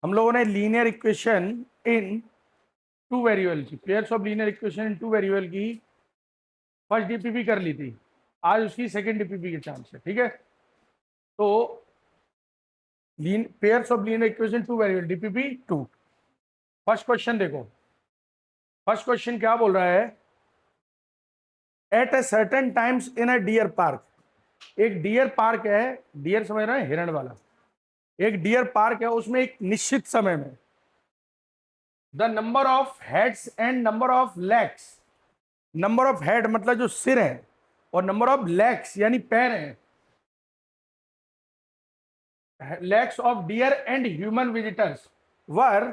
हम लोगों ने linear equation in two variable की, pairs of linear equation in two variable की फर्स्ट डीपीपी कर ली थी। आज उसकी सेकंड डीपीपी के चांस है। ठीक है, तो pairs of linear equation two variable DPP 2। First question देखो, फर्स्ट क्वेश्चन क्या बोल रहा है? At a certain times in a deer park, एक डियर पार्क है, डियर समझ रहे हैं, हिरण वाला, एक डियर पार्क है, उसमें एक निश्चित समय में the number of heads and number of legs, number of head मतलब जो सिर है, और नंबर ऑफ लेग्स यानी पैर हैं, legs of dear and human visitors were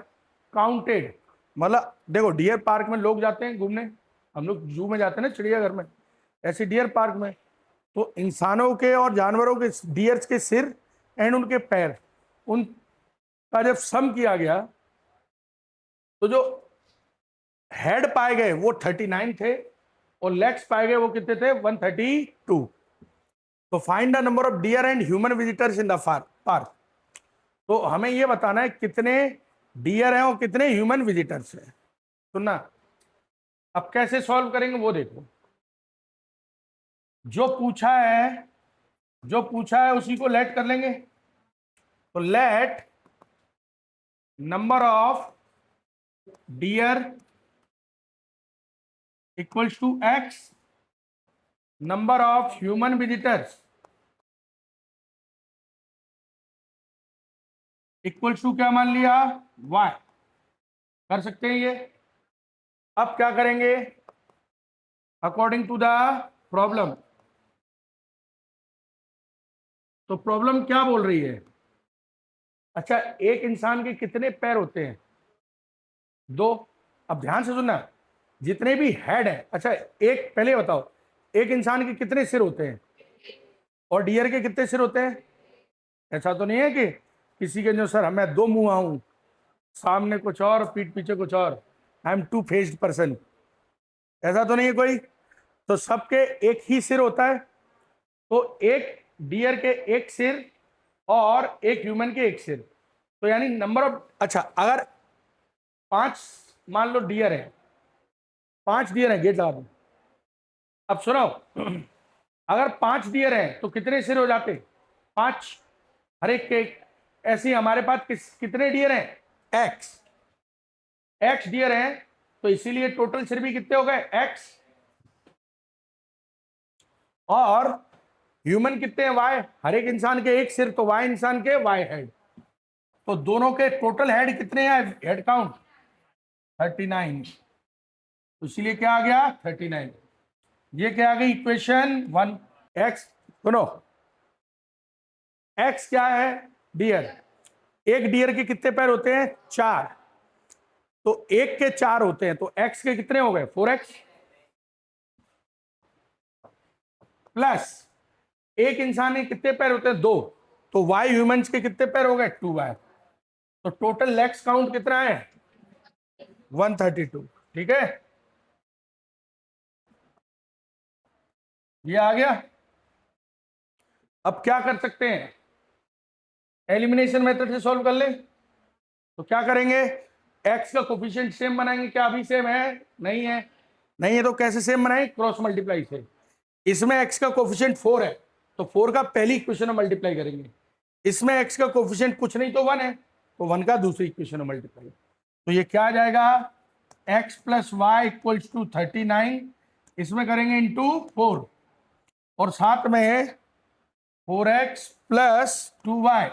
counted. मतलब देखो, डियर पार्क में लोग जाते हैं घूमने, हम लोग जू में जाते हैं ना, चिड़ियाघर में, ऐसे डियर पार्क में तो इंसानों के और जानवरों के, डियर्स के सिर एंड उनके पैर, उनका जब सम किया गया तो जो हेड पाए गए वो 39 थे और लेग्स पाए गए वो कितने थे? 132। तो find the number of dear and human visitors in the park. तो हमें ये बताना है कितने डियर हैं और कितने ह्यूमन विजिटर्स हैं। सुनना, अब कैसे सॉल्व करेंगे वो देखो। जो पूछा है, जो पूछा है उसी को लेट कर लेंगे। तो let number of deer equals to x, number of human visitors equals to क्या मान लिया? y। कर सकते हैं ये। अब क्या करेंगे अकॉर्डिंग टू द प्रॉब्लम? तो प्रॉब्लम क्या बोल रही है? अच्छा, एक इंसान के कितने पैर होते हैं? 2। अब ध्यान से सुनना, जितने भी हेड है, अच्छा एक पहले बताओ, एक इंसान के कितने सिर होते हैं और डियर के कितने सिर होते हैं? ऐसा तो नहीं है कि किसी के जो सर मैं 2 मुंह हूं, सामने कुछ और पीठ पीछे कुछ और, I am two faced person, ऐसा तो नहीं है कोई। तो सबके एक ही सिर होता है। तो एक डियर के एक सिर और एक ह्यूमन के एक सिर, तो यानी नंबर ऑफ, अच्छा अगर 5 मान लो डियर है, 5 डियर है, गेट लगा दो। अब सुनो, अगर 5 डियर हैं तो कितने सिर हो जाते? 5 हर एक के। ऐसे ही हमारे पास कितने डियर हैं? एक्स, एक्स डियर हैं, तो इसीलिए टोटल सिर भी कितने हो गए? एक्स। और ह्यूमन कितने हैं? वाई। हर एक इंसान के एक सिर, तो वाई इंसान के वाई हेड। तो दोनों के टोटल हेड कितने हैं? Head count 39। तो इसीलिए क्या आ गया? 39। ये क्या आ गई? इक्वेशन 1। एक्स, सुनो, एक्स क्या है? डियर। एक डियर के कितने पैर होते हैं? 4। तो एक के 4 होते हैं, तो एक्स के कितने हो गए? 4x। प्लस एक इंसान के कितने पैर होते हैं? 2। तो वाई ह्यूमंस के कितने पैर हो गए? 2y। तो टोटल लेग्स काउंट कितना है? 132। ठीक है, ये आ गया। अब क्या कर सकते हैं? एलिमिनेशन मेथड से सॉल्व कर ले। तो क्या करेंगे? एक्स का कोफिशिएंट सेम बनाएंगे। क्या अभी सेम है? नहीं है। नहीं है तो कैसे सेम बनाएंगे? क्रॉस मल्टीप्लाई से। इसमें एक्स का कोफिशिएंट 4 है, तो 4 का पहली इक्वेशन में मल्टीप्लाई करेंगे। इसमें एक्स का कोफिशिएंट कुछ नहीं तो 1 है, तो 1 का दूसरी इक्वेशन में मल्टीप्लाई। तो ये क्या आ जाएगा? X plus y equals to 39। इसमें करेंगे इंटू 4, और साथ में 4x plus 2y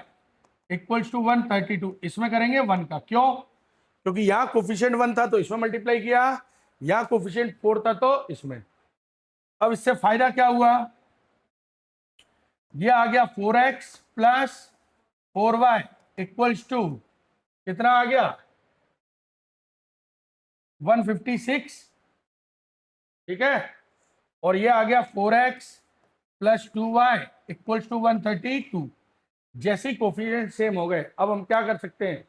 equals to 132। इसमें करेंगे 1 का। क्यों? क्योंकि यहां कोफिशिएंट 1 था तो इसमें मल्टीप्लाई किया, यहां कोफिशिएंट 4 था तो इसमें। अब इससे फायदा क्या हुआ? ये आ गया 4x plus 4y equals to कितना आ गया? 156। ठीक है, और ये आ गया 4x plus 2y equals to 132। जैसे ही कोफिशिएंट सेम हो गए, अब हम क्या कर सकते हैं?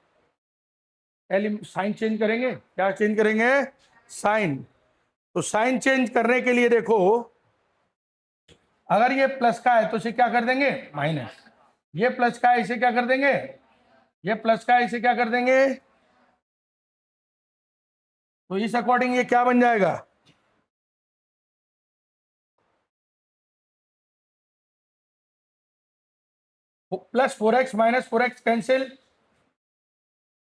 साइन चेंज करेंगे। क्या चेंज करेंगे? साइन। तो साइन चेंज करने के लिए देखो, अगर ये प्लस का है तो इसे क्या कर देंगे? माइनस। ये प्लस का है, इसे क्या कर देंगे? ये प्लस का इसे क्या कर देंगे, तो इस अकॉर्डिंग ये क्या बन जाएगा, plus 4x minus 4x cancel,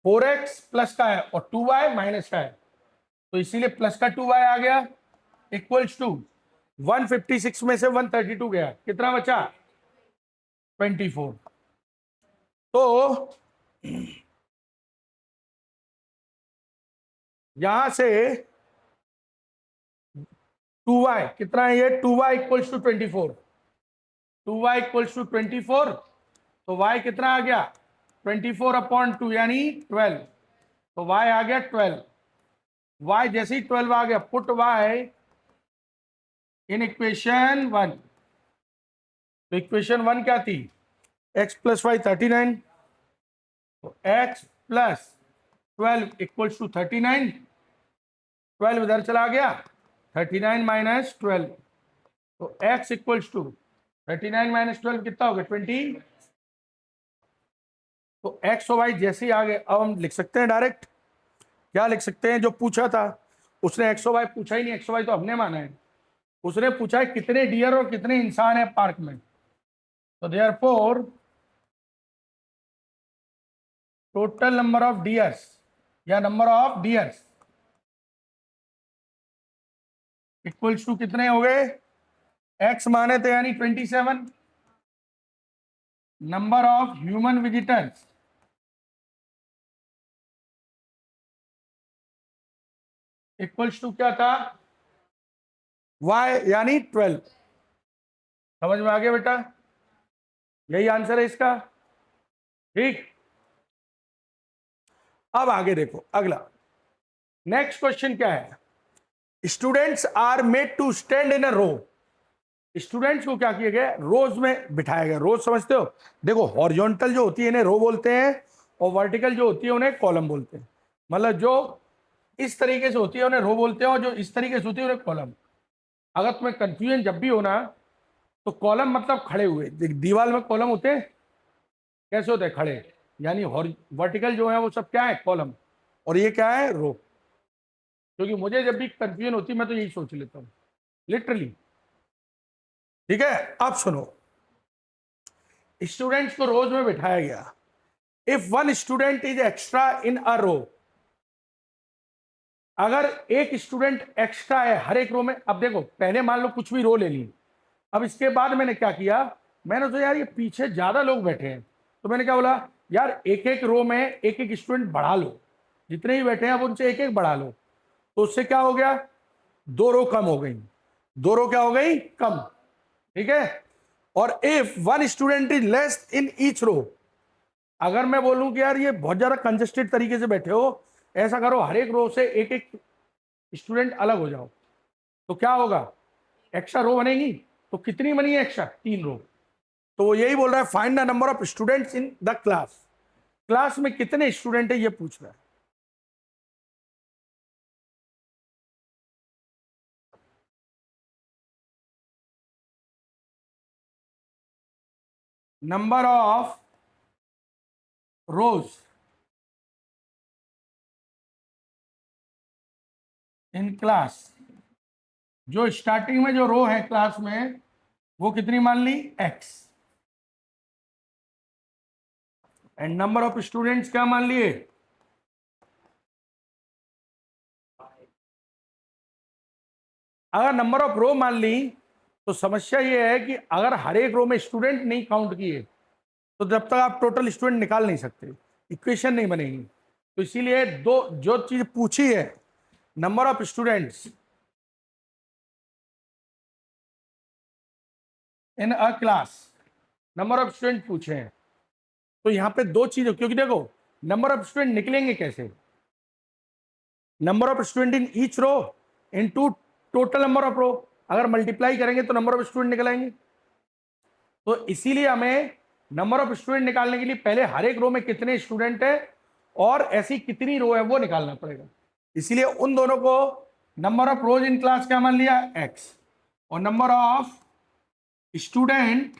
4x plus का है और 2y माइनस का है, तो इसीलिए प्लस का 2y आ गया इक्वल्स टू 156 में से 132 गया, कितना बचा 24। तो यहां से 2y कितना है, ये 2y equals to 24, 2y equals to 24, तो y कितना आ गया 24/2 यानी 12, तो y आ गया 12, y जैसे ही 12 आ गया पुट y इन इक्वेशन 1, तो इक्वेशन 1 क्या थी, x प्लस वाई 39, तो x प्लस 12 इक्वल्स टू 39, 12 इधर चला गया, 39 माइनस 12, तो x इक्वल्स टू 39 माइनस 12 कितना हो गया 20, तो x और y जैसे ही आ गए, अब हम लिख सकते हैं डायरेक्ट, क्या लिख सकते हैं, जो पूछा था उसने x और y पूछा ही नहीं, x और y तो हमने माना है, उसने पूछा है कितने डियर और कितने इंसान है पार्क में, तो therefore total number of deers या number of deers equals to कितने हो गए, x माने थे यानी 27, number of human visitors equals to क्या था y यानी 12, समझ में आ गया बेटा, यही आंसर है इसका, ठीक। अब आगे देखो अगला, नेक्स्ट क्वेश्चन क्या है, students are made to stand in a row, students को क्या किया गया, रोज में बिठाया गया, रोज समझते हो, देखो हॉरिजॉन्टल जो होती है इन्हें रो बोलते हैं और वर्टिकल जो होती है उन्हें कॉलम बोलते हैं, मतलब जो इस तरीके से होती है उन्हें रो बोलते हैं और जो इस तरीके से होती है उन्हें कॉलम। अगर तुम्हें कंफ्यूजन जब भी होना, तो कॉलम मतलब खड़े हुए, दीवार में कॉलम होते हैं, कैसे होते हैं खड़े, यानी वर्टिकल जो है वो सब क्या है कॉलम, और ये क्या है रो, क्योंकि मुझे जब भी कंफ्यूजन होती है मैं तो यही सोच लेता हूँ लिटरली, ठीक है। अब सुनो, स्टूडेंट्स को रोज में बिठाया गया, if one student is extra in a row, अगर एक स्टूडेंट एक्स्ट्रा है हर एक रो में, अब देखो पहले मान लो कुछ भी रो ले ली, अब इसके बाद मैंने क्या किया, मैंने तो यार ये पीछे ज्यादा लोग बैठे हैं, तो मैंने क्या बोला, यार एक एक रो में एक एक स्टूडेंट बढ़ा लो, जितने ही बैठे हैं अब उनसे एक एक बढ़ा लो, तो उससे क्या हो गया, दो रो कम हो गई, दो रो क्या हो गई कम, ठीक है। और if one student is less in each row, अगर मैं बोलूं कि यार ये बहुत ज्यादा कंजेस्टेड तरीके से बैठे हो, ऐसा करो हर एक रो से एक एक स्टूडेंट अलग हो जाओ, तो क्या होगा, एक्स्ट्रा रो बनेगी, तो कितनी बनी है एक्स्ट्रा, 3 रो, तो वो यही बोल रहा है find the number of students in the class, class में कितने स्टूडेंट है ये पूछ रहा है, number of rows in class, जो स्टार्टिंग में जो रो है क्लास में वो कितनी मान ली x, and number of students क्या मान लिए, अगर नंबर ऑफ रो मान ली तो समस्या ये है कि अगर हर एक रो में स्टूडेंट नहीं काउंट किए तो जब तक आप टोटल स्टूडेंट निकाल नहीं सकते, इक्वेशन नहीं बनेगी, तो इसीलिए दो जो चीज पूछी है, number of students in a class, number of student पूछे हैं, तो यहां पे दो चीजें, क्योंकि देखो नंबर ऑफ स्टूडेंट निकलेंगे कैसे, number of student in each row into total number of row, अगर मल्टीप्लाई करेंगे तो नंबर ऑफ स्टूडेंट निकल आएंगे, तो इसीलिए हमें नंबर ऑफ स्टूडेंट निकालने के लिए पहले हर एक रो में कितने स्टूडेंट है और ऐसी कितनी रो है वो निकालना पड़ेगा, इसीलिए उन दोनों को number of rows in class क्या मान लिया x, और number of student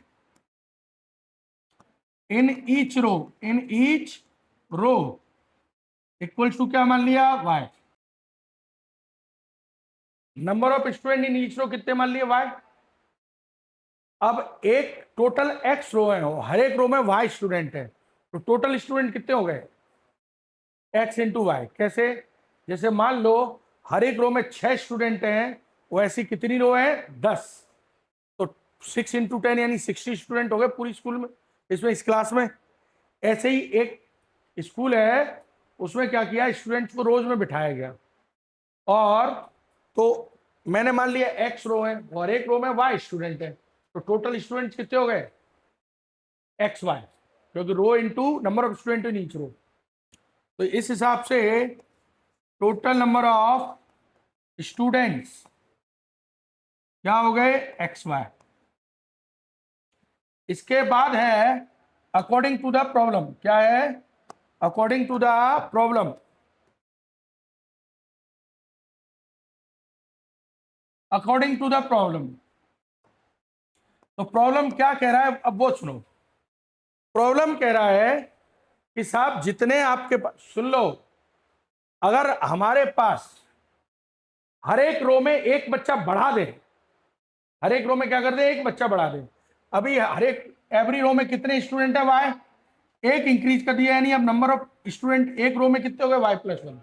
in each row in each row equals to क्या मान लिया, y. Number of student in each row कितने मान लिए, वाई। अब एक टोटल एक्स रो है, हर एक रो में वाई स्टूडेंट है, तो टोटल स्टूडेंट कितने हो गए, एक्स इंटू वाई। कैसे, जैसे मान लो हर एक रो में 6 स्टूडेंट हैं, वैसी कितनी रो है, 10, तो 6 × 10 यानी 60 स्टूडेंट हो गए पूरी स्कूल में, इसमें इस क्लास में। ऐसे ही एक स्कूल है, उसमें क्या किया, स्टूडेंट्स को रोज में बिठाया गया, और तो मैंने मान लिया एक्स रो है और एक रो में वाई स्टूडेंट है, तो टोटल स्टूडेंट कितने हो गए, एक्स वाई, क्योंकि row into number of student in each row. तो इस हिसाब से टोटल नंबर ऑफ स्टूडेंट्स क्या हो गए, एक्स वाई। इसके बाद है अकॉर्डिंग टू द प्रॉब्लम, क्या है, according to the problem. According to the problem, तो प्रॉब्लम क्या कह रहा है, अब वो सुनो। प्रॉब्लम कह रहा है कि साहब जितने आपके पास, सुन लो, अगर हमारे पास हर एक रो में एक बच्चा बढ़ा दे, हर एक रो में क्या कर दे, एक बच्चा बढ़ा दे। अभी हर एक एवरी रो में कितने स्टूडेंट है, वाई, एक इंक्रीज कर दिया, यानी अब नंबर ऑफ स्टूडेंट एक रो में कितने हो गए, वाई प्लस वन,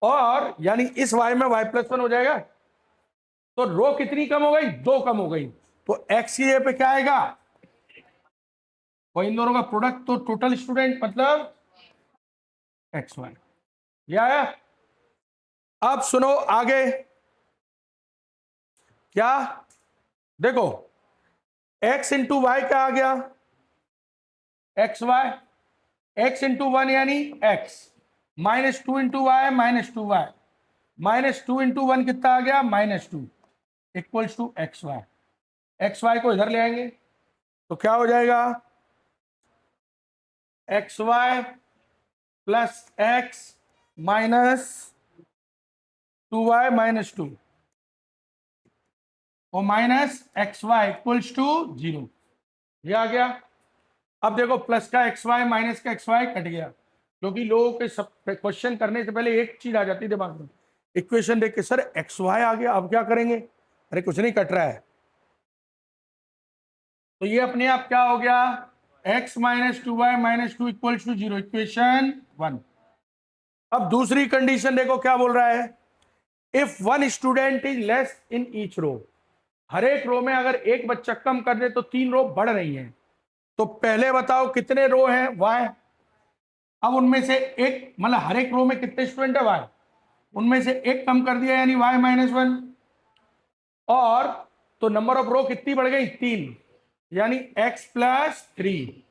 और यानी इस वाई में वाई प्लस वन हो जाएगा, तो रो कितनी कम हो गई, 2 कम हो गई, तो एक्स की जगह पे क्या आएगा, वो इन दोनों का प्रोडक्ट, तो टोटल स्टूडेंट मतलब एक्स वाई, ये आया। अब सुनो आगे, क्या, देखो एक्स इंटू वाई क्या आ गया, x y, x into one यानी एक्स, -2 × y -2y, -2 × 1 कितना आ गया, -2, equals to x y. X y को इधर ले आएंगे तो क्या हो जाएगा, x y plus x -2y -2 और minus x y equals to 0, ये आ गया। अब देखो प्लस का एक्स वाई माइनस का एक्स वाई कट गया, क्योंकि लोगों के सब क्वेश्चन करने से पहले एक चीज आ जाती है दिमाग में, इक्वेशन देख के सर एक्स वाई आ गया, अब क्या करेंगे, अरे कुछ नहीं कट रहा है, तो ये अपने आप क्या हो गया, x -2y -2 equals to 0, equation 1। अब दूसरी कंडीशन देखो क्या बोल रहा है, if one student is less in each row, हर एक रो में अगर एक बच्चा कम कर दे तो 3 रो बढ़ रही हैं, तो पहले बताओ कितने रो हैं, y, अब उनमें से एक, मतलब हर एक रो में कितने स्टूडेंट है, y, उनमें से एक कम कर दिया यानी y -1, और तो नंबर ऑफ रो कितनी बढ़ गई, 3, यानी x + 3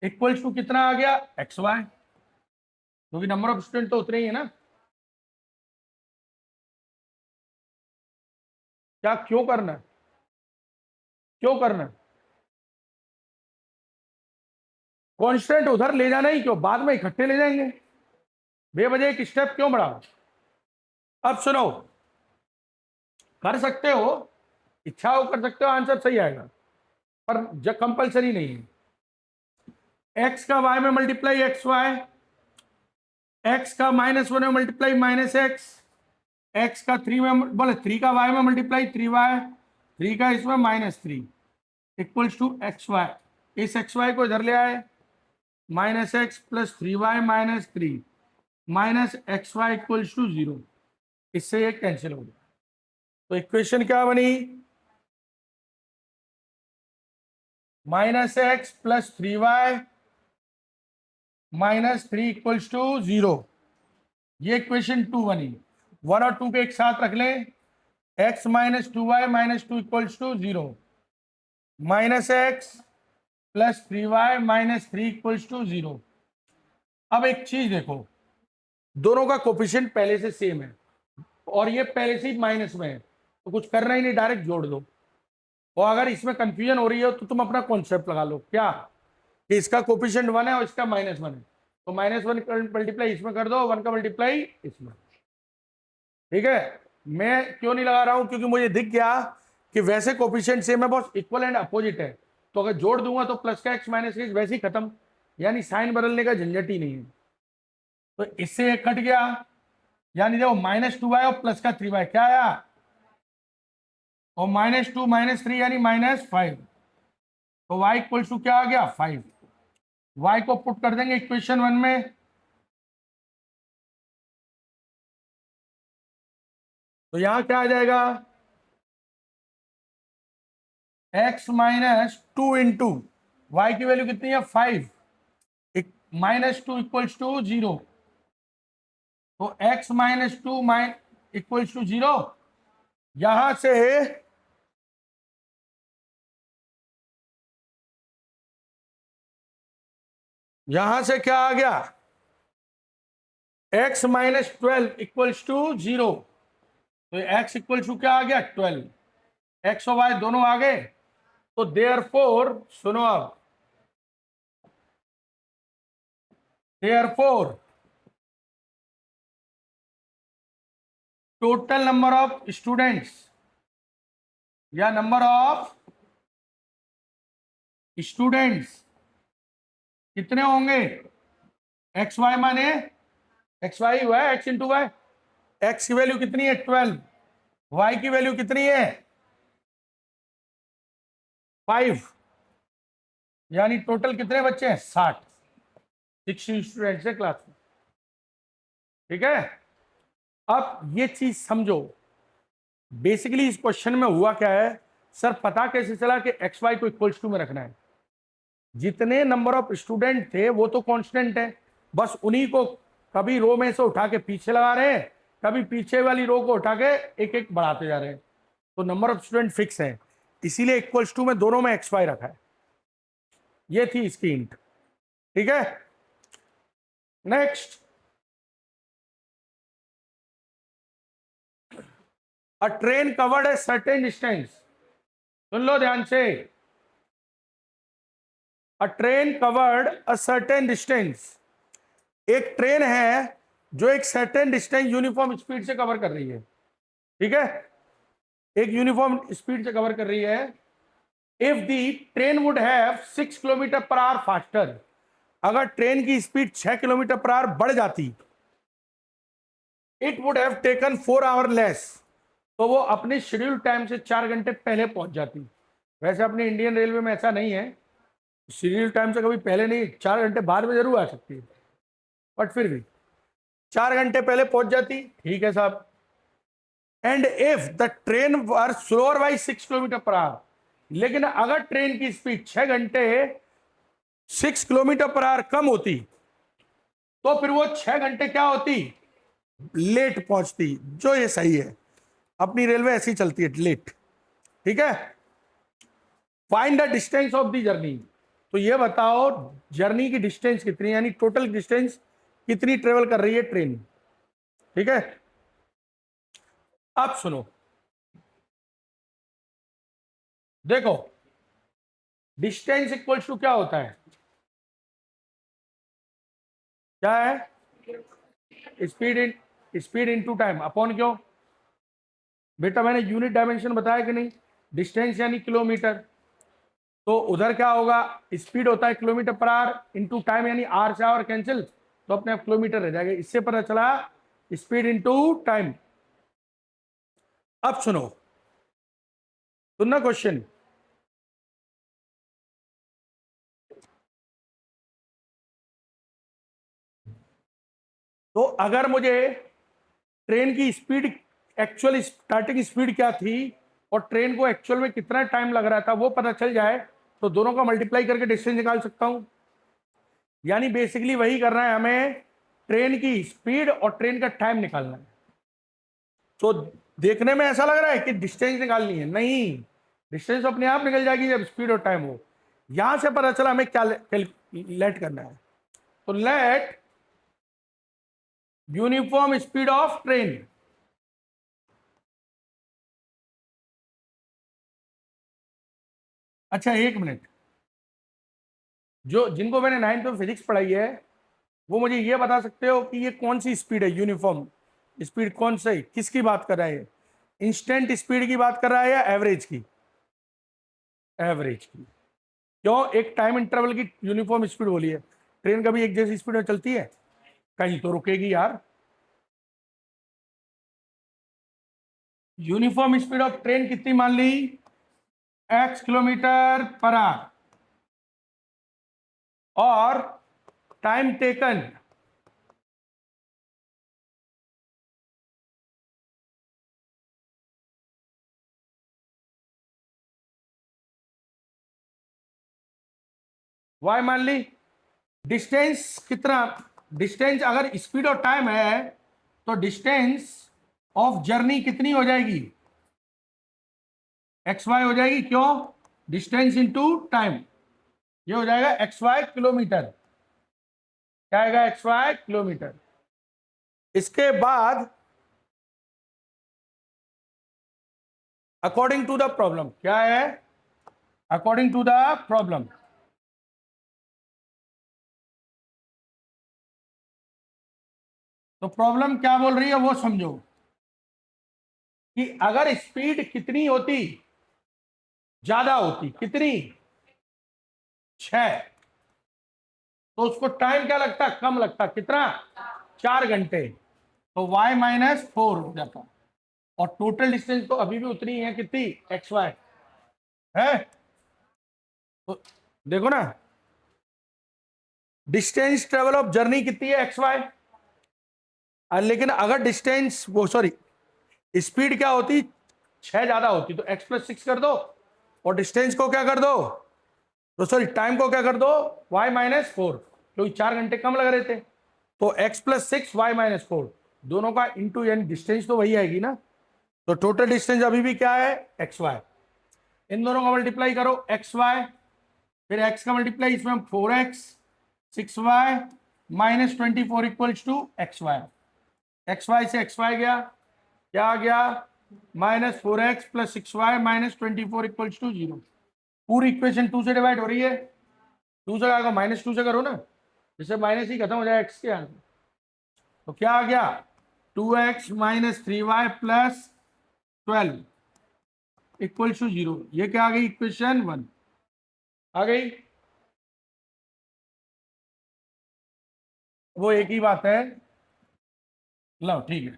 इक्वल्स टू कितना आ गया, एक्स वाई, क्योंकि नंबर ऑफ स्टूडेंट तो उतने ही है ना। क्या, क्यों करना है, क्यों करना है, कांस्टेंट उधर ले जाना ही क्यों, बाद में इकट्ठे ले जाएंगे, बेवजह एक स्टेप क्यों बढ़ाओ। अब सुनो, कर सकते हो, इच्छा हो कर सकते हो, आंसर सही आएगा, पर जब कंपलसरी नहीं है। एक्स का वाई में मल्टीप्लाई एक्स वाई, एक्स का -1 में मल्टीप्लाई -x, एक्स का 3 में, बोले 3 का वाई में मल्टीप्लाई 3y, 3 का इसमें -3 इक्वल्स टू एक्स वाई। इस एक्स वाई को इधर ले आए, -x + 3y -3 -x y equals to 0, इससे ये कैंसिल हो गया, तो इक्वेशन क्या बनी, -x + 3y -3 इक्वल्स टू 0, ये इक्वेशन 2 बनी। 1 और 2 के एक साथ रख लें, x -2y -2 equals to 0, -x + 3y -3 equals to 0। अब एक चीज देखो, दोनों का कोफिशिएंट पहले से सेम है और ये पहले से ही माइनस में है, तो कुछ करना ही नहीं, डायरेक्ट जोड़ दो। और अगर इसमें कंफ्यूजन हो रही है तो तुम अपना कॉन्सेप्ट लगा लो, क्या कि इसका कोफिशिएंट 1 है और इसका -1 है, तो -1 का मल्टीप्लाई इसमें कर दो, 1 का मल्टीप्लाई इसमें, ठीक है। मैं क्यों नहीं लगा रहा हूं, क्योंकि मुझे दिख गया कि वैसे कोफिशिएंट सेम है, बस इक्वल एंड अपोजिट है, तो अगर जोड़ दूंगा तो प्लस का x माइनस का x वैसे ही खत्म, यानी साइन बदलने का झंझट ही नहीं है। तो इससे एक कट गया, यानी देखो -2y और प्लस का 3y क्या आया, और -2 -3 यानी -5, तो y इक्वल टू क्या आ गया 5। y को पुट कर देंगे इक्वेशन 1 में, तो यहां क्या आ जाएगा, x -2 इंटू वाई की वैल्यू कितनी है 5, -2 इक्वल्स टू 0, तो x -2 इक्वल्स टू 0, यहां से क्या आ गया, x -12 इक्वल्स टू 0, तो x इक्वल्स टू क्या आ गया 12, x और y दोनों आ गए, तो देयरफॉर सुनो अब, therefore total number of students या नंबर ऑफ स्टूडेंट्स कितने होंगे, एक्स वाई माने एक्स वाई हुआ है, एक्स इंटू वाई, एक्स की वैल्यू कितनी है 12, वाई की वैल्यू कितनी है 5, यानी टोटल कितने बच्चे हैं 60, 60 स्टूडेंट्स है क्लास में। ठीक है, अब ये चीज समझो, बेसिकली इस क्वेश्चन में हुआ क्या है, सर पता कैसे चला कि एक्स वाई को इक्वल्स टू में रखना है, जितने नंबर ऑफ स्टूडेंट थे वो तो कांस्टेंट है, बस उन्हीं को कभी रो में से उठा के पीछे लगा रहे हैं, कभी पीछे वाली रो को उठा के एक एक बढ़ाते जा रहे हैं, तो नंबर ऑफ स्टूडेंट फिक्स है, इसीलिए इक्वल्स टू में दोनों में एक्स वाई रखा है। ये थी इसकी हिंट। ठीक है, next, a train covered a certain distance, सुन लो ध्यान से, a train covered a certain distance, एक ट्रेन है जो एक सर्टेन डिस्टेंस यूनिफॉर्म स्पीड से कवर कर रही है। ठीक है, एक यूनिफॉर्म स्पीड से कवर कर रही है। If the train would have 6 kilometre per hour faster, अगर ट्रेन की स्पीड 6 किलोमीटर पर आवर बढ़ जाती, it would have taken 4 our less, तो वो अपने शेड्यूल टाइम से 4 घंटे पहले पहुंच जाती। वैसे अपने इंडियन रेलवे में ऐसा नहीं है, शेड्यूल टाइम से कभी पहले नहीं, 4 घंटे बाद में जरूर आ सकती है, बट फिर भी 4 घंटे पहले पहुंच जाती। ठीक है साहब, and if the train were slower by 6 kilometre per hour, लेकिन अगर ट्रेन की स्पीड 6 घंटे 6 किलोमीटर पर आवर कम होती, तो फिर वो 6 घंटे क्या होती, लेट पहुंचती, जो ये सही है, अपनी रेलवे ऐसी चलती है, लेट। ठीक है, find the distance of the journey, तो ये बताओ जर्नी की डिस्टेंस कितनी, यानी टोटल डिस्टेंस कितनी ट्रेवल कर रही है ट्रेन। ठीक है, अब सुनो, देखो डिस्टेंस इक्वल्स टू क्या होता है, क्या है, स्पीड इनटू टाइम अपॉन क्यों, बेटा मैंने यूनिट डायमेंशन बताया कि नहीं, डिस्टेंस यानी किलोमीटर, तो उधर क्या होगा, स्पीड होता है kilometre per hour into time, यानी आर से आवर कैंसिल, तो अपने आप किलोमीटर रह जाएगा, इससे पता चला स्पीड इनटू टाइम। अब सुनो, सुनना क्वेश्चन, तो अगर मुझे ट्रेन की स्पीड, एक्चुअल स्टार्टिंग स्पीड क्या थी और ट्रेन को एक्चुअल में कितना टाइम लग रहा था वो पता चल जाए, तो दोनों का मल्टीप्लाई करके डिस्टेंस निकाल सकता हूं। यानी बेसिकली वही करना है हमें, ट्रेन की स्पीड और ट्रेन का टाइम निकालना है। तो देखने में ऐसा लग रहा है कि डिस्टेंस निकालनी है, नहीं, डिस्टेंस अपने आप निकल जाएगी जब स्पीड और टाइम हो। यहां से पता चला हमें क्या लेट करना है, तो let uniform speed of train, अच्छा एक मिनट, जो जिनको मैंने 9th में फिजिक्स पढ़ाई है वो मुझे ये बता सकते हो कि ये कौन सी स्पीड है, यूनिफॉर्म स्पीड कौन सी, किसकी बात कर रहा है, इंस्टेंट स्पीड की बात कर रहा है या एवरेज की, एवरेज की, क्यों, एक टाइम इंटरवल की यूनिफॉर्म स्पीड बोली है, ट्रेन कभी एक जैसी स्पीड में चलती है? कहीं तो रुकेगी यार। यूनिफॉर्म स्पीड ऑफ ट्रेन कितनी मान ली? x किलोमीटर पर आवर, और टाइम टेकन y मान ली। डिस्टेंस कितना? डिस्टेंस अगर स्पीड और टाइम है तो डिस्टेंस ऑफ जर्नी कितनी हो जाएगी? एक्स वाई हो जाएगी। क्यों? डिस्टेंस इनटू टाइम, ये हो जाएगा एक्स वाई किलोमीटर। क्या आएगा? X y kilometre. इसके बाद अकॉर्डिंग टू द प्रॉब्लम, क्या है? अकॉर्डिंग टू द प्रॉब्लम, तो प्रॉब्लम क्या बोल रही है वो समझो कि अगर स्पीड कितनी होती, ज्यादा होती, कितनी? 6, तो उसको टाइम क्या लगता? कम लगता। कितना? 4 घंटे। तो y माइनस 4 हो जाता, और टोटल डिस्टेंस तो अभी भी उतनी ही है, कितनी? एक्स वाई है। तो देखो ना, डिस्टेंस ट्रेवल ऑफ जर्नी कितनी है? X y. लेकिन अगर डिस्टेंस वो सॉरी स्पीड क्या होती? 6 ज्यादा होती, तो x प्लस 6 कर दो, और डिस्टेंस को क्या कर दो? तो सॉरी टाइम को क्या कर दो? y माइनस 4, क्योंकि 4 घंटे कम लग रहे थे। तो x प्लस 6 y माइनस 4, दोनों का इंटू, यानी डिस्टेंस तो वही आएगी ना। तो टोटल डिस्टेंस अभी भी क्या है? X Y. इन दोनों का मल्टीप्लाई करो, एक्स वाई, फिर x का मल्टीप्लाई इसमें 4x 6y minus 24 equals to x y. X y से एक्स वाई गया, क्या आ गया? Minus 4x plus 6y minus 24 equals to 0। पूरी इक्वेशन 2 से डिवाइड हो रही है, 2 से आएगा माइनस 2 से करो ना, जिससे माइनस ही खत्म हो जाए x के आंसर। तो क्या आ गया? 2x minus 3y plus 12 equal to 0। ये क्या आ गई? इक्वेशन 1 आ गई। वो एक ही बात है, लो ठीक है,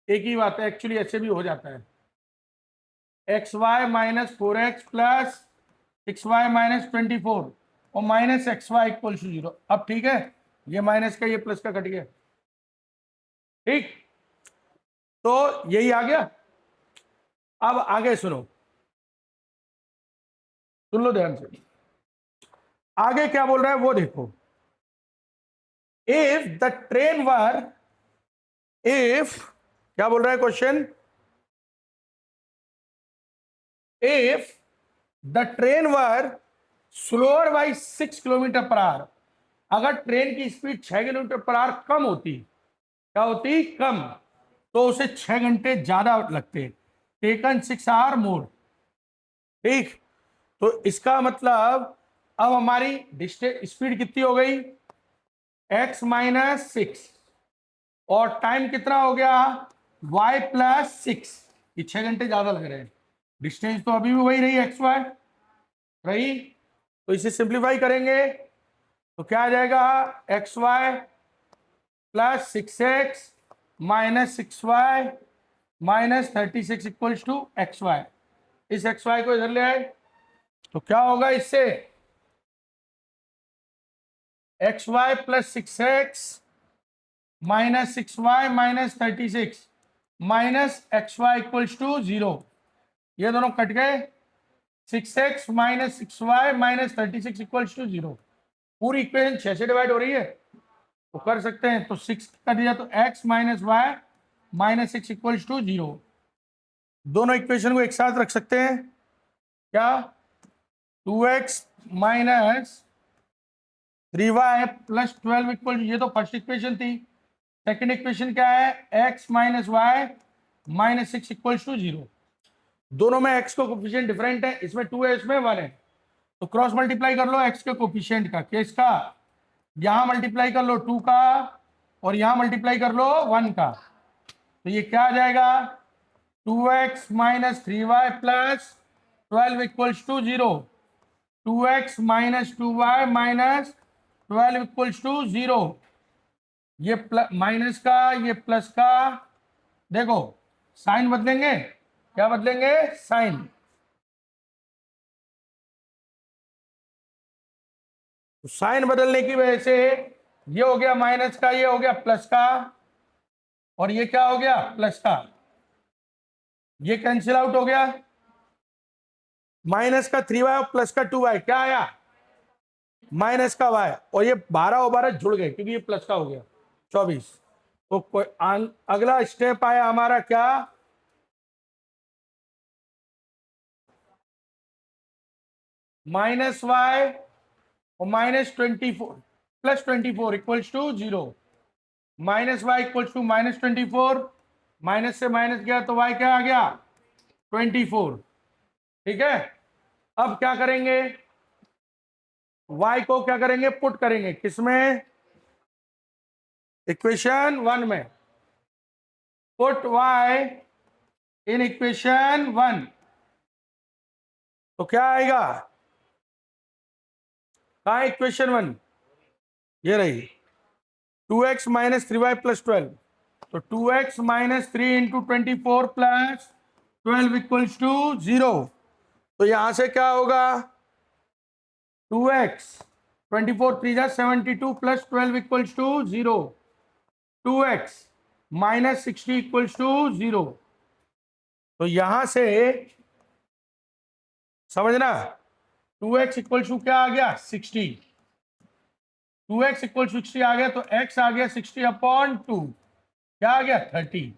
एक ही बात है, एक्चुअली ऐसे भी हो जाता है। X y minus 4x plus 6y minus 24 और minus x y equal to 0। अब ठीक है, ये माइनस का ये प्लस का कट गया, ठीक। तो यही आ गया। अब आगे सुनो, सुन लो ध्यान से, आगे क्या बोल रहा है वो देखो। If the train were, if क्या बोल रहा है question? If the train were slower by 6 kilometre per hour, अगर ट्रेन की स्पीड 6 किलोमीटर पर आवर कम होती, क्या होती? कम, तो उसे 6 घंटे ज्यादा लगते, टेकन 6 आवर मोर, ठीक। तो इसका मतलब अब हमारी स्पीड कितनी हो गई? x माइनस 6, और टाइम कितना हो गया? y plus 6। ये 6 घंटे ज्यादा लग रहे हैं। डिस्टेंस तो अभी भी वही रही, एक्स वाई रही। तो इसे सिंप्लीफाई करेंगे तो क्या आ जाएगा? X y plus 6x minus 6y minus 36 equals to x y. इस एक्स वाई को इधर ले आए तो क्या होगा इससे? X y plus 6x minus 6y minus 36 minus x y equals to 0। ये दोनों कट गए, 6x minus 6y minus 36 equals to 0। पूरी इक्वेशन 6 से डिवाइड हो रही है तो कर सकते हैं, तो 6 कर दिया तो x minus y minus 6 equals to 0। दोनों इक्वेशन को एक साथ रख सकते हैं, क्या? 2x minus 3y plus 12 equal, ये तो फर्स्ट इक्वेशन थी। सेकंड इक्वेशन क्या है? x minus y minus 6 equals to 0। दोनों में x का कोफिशिएंट डिफरेंट है, इसमें 2 है, इसमें 1 है, तो क्रॉस मल्टीप्लाई कर लो x के कोफिशिएंट का, किसका? यहां मल्टीप्लाई कर लो 2 का, और यहां मल्टीप्लाई कर लो 1 का, तो ये क्या आ जाएगा? 2x minus 3y plus 12 equals to 0। 2x minus 2y minus 12 equals to 0। ये प्लस माइनस का, ये प्लस का, देखो साइन बदलेंगे, क्या बदलेंगे, साइन। तो साइन बदलने की वजह से ये हो गया माइनस का, ये हो गया प्लस का, और ये क्या हो गया, प्लस का। ये कैंसिल आउट हो गया। माइनस का 3y और प्लस का 2y क्या आया, माइनस का y, और ये 12 और 12 जुड़ गए क्योंकि ये प्लस का हो गया 24। तो कोई अगला स्टेप आया हमारा क्या, माइनस वाई और minus 24 plus 24 equals to 0। Minus y equals to minus 24, minus से माइनस गया तो y क्या आ गया, 24। ठीक है, अब क्या करेंगे, y को क्या करेंगे, पुट करेंगे किसमें, इक्वेशन 1 में। पुट y इन इक्वेशन 1, तो क्या आएगा, कहा इक्वेशन 1, ये रही 2x माइनस 3y प्लस 12। तो 2x minus 3 into 24 plus 12 equals to 0। तो यहां से क्या होगा, 2x 24 3 जा 72 plus 12 equals to 0। 2x minus 60 equals to 0। तो यहां से समझना, 2x इक्वल्स टू क्या आ गया, 60। 2x इक्वल 60 आ गया तो x आ गया 60 अपॉन 2, क्या आ गया, 30।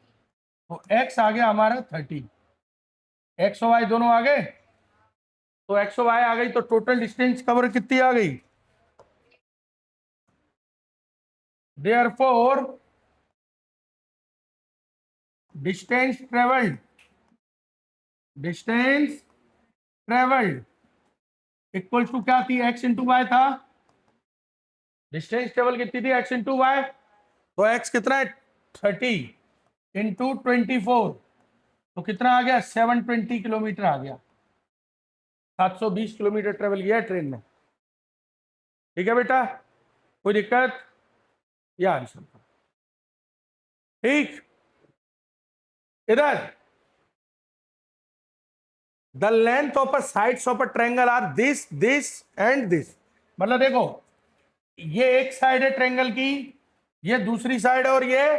तो x आ गया हमारा 30। x और y दोनों आ गए, तो x और y आ गई, तो टोटल डिस्टेंस कवर कितनी आ गई, therefore distance travelled, distance travelled equal to क्या थी, x इंटू वाई था। डिस्टेंस ट्रेवल कितनी थी, x इंटू वाई, तो x कितना है, 30 इंटू 24, तो कितना आ गया, 720 किलोमीटर आ गया। 720 किलोमीटर ट्रेवल किया है ट्रेन में। ठीक है बेटा, कोई दिक्कत, या आंसर। ठीक, इधर the length of a sides of a triangle are this this and this. मतलब देखो, ये एक साइड है ट्रायंगल की, ये दूसरी साइड है, और ये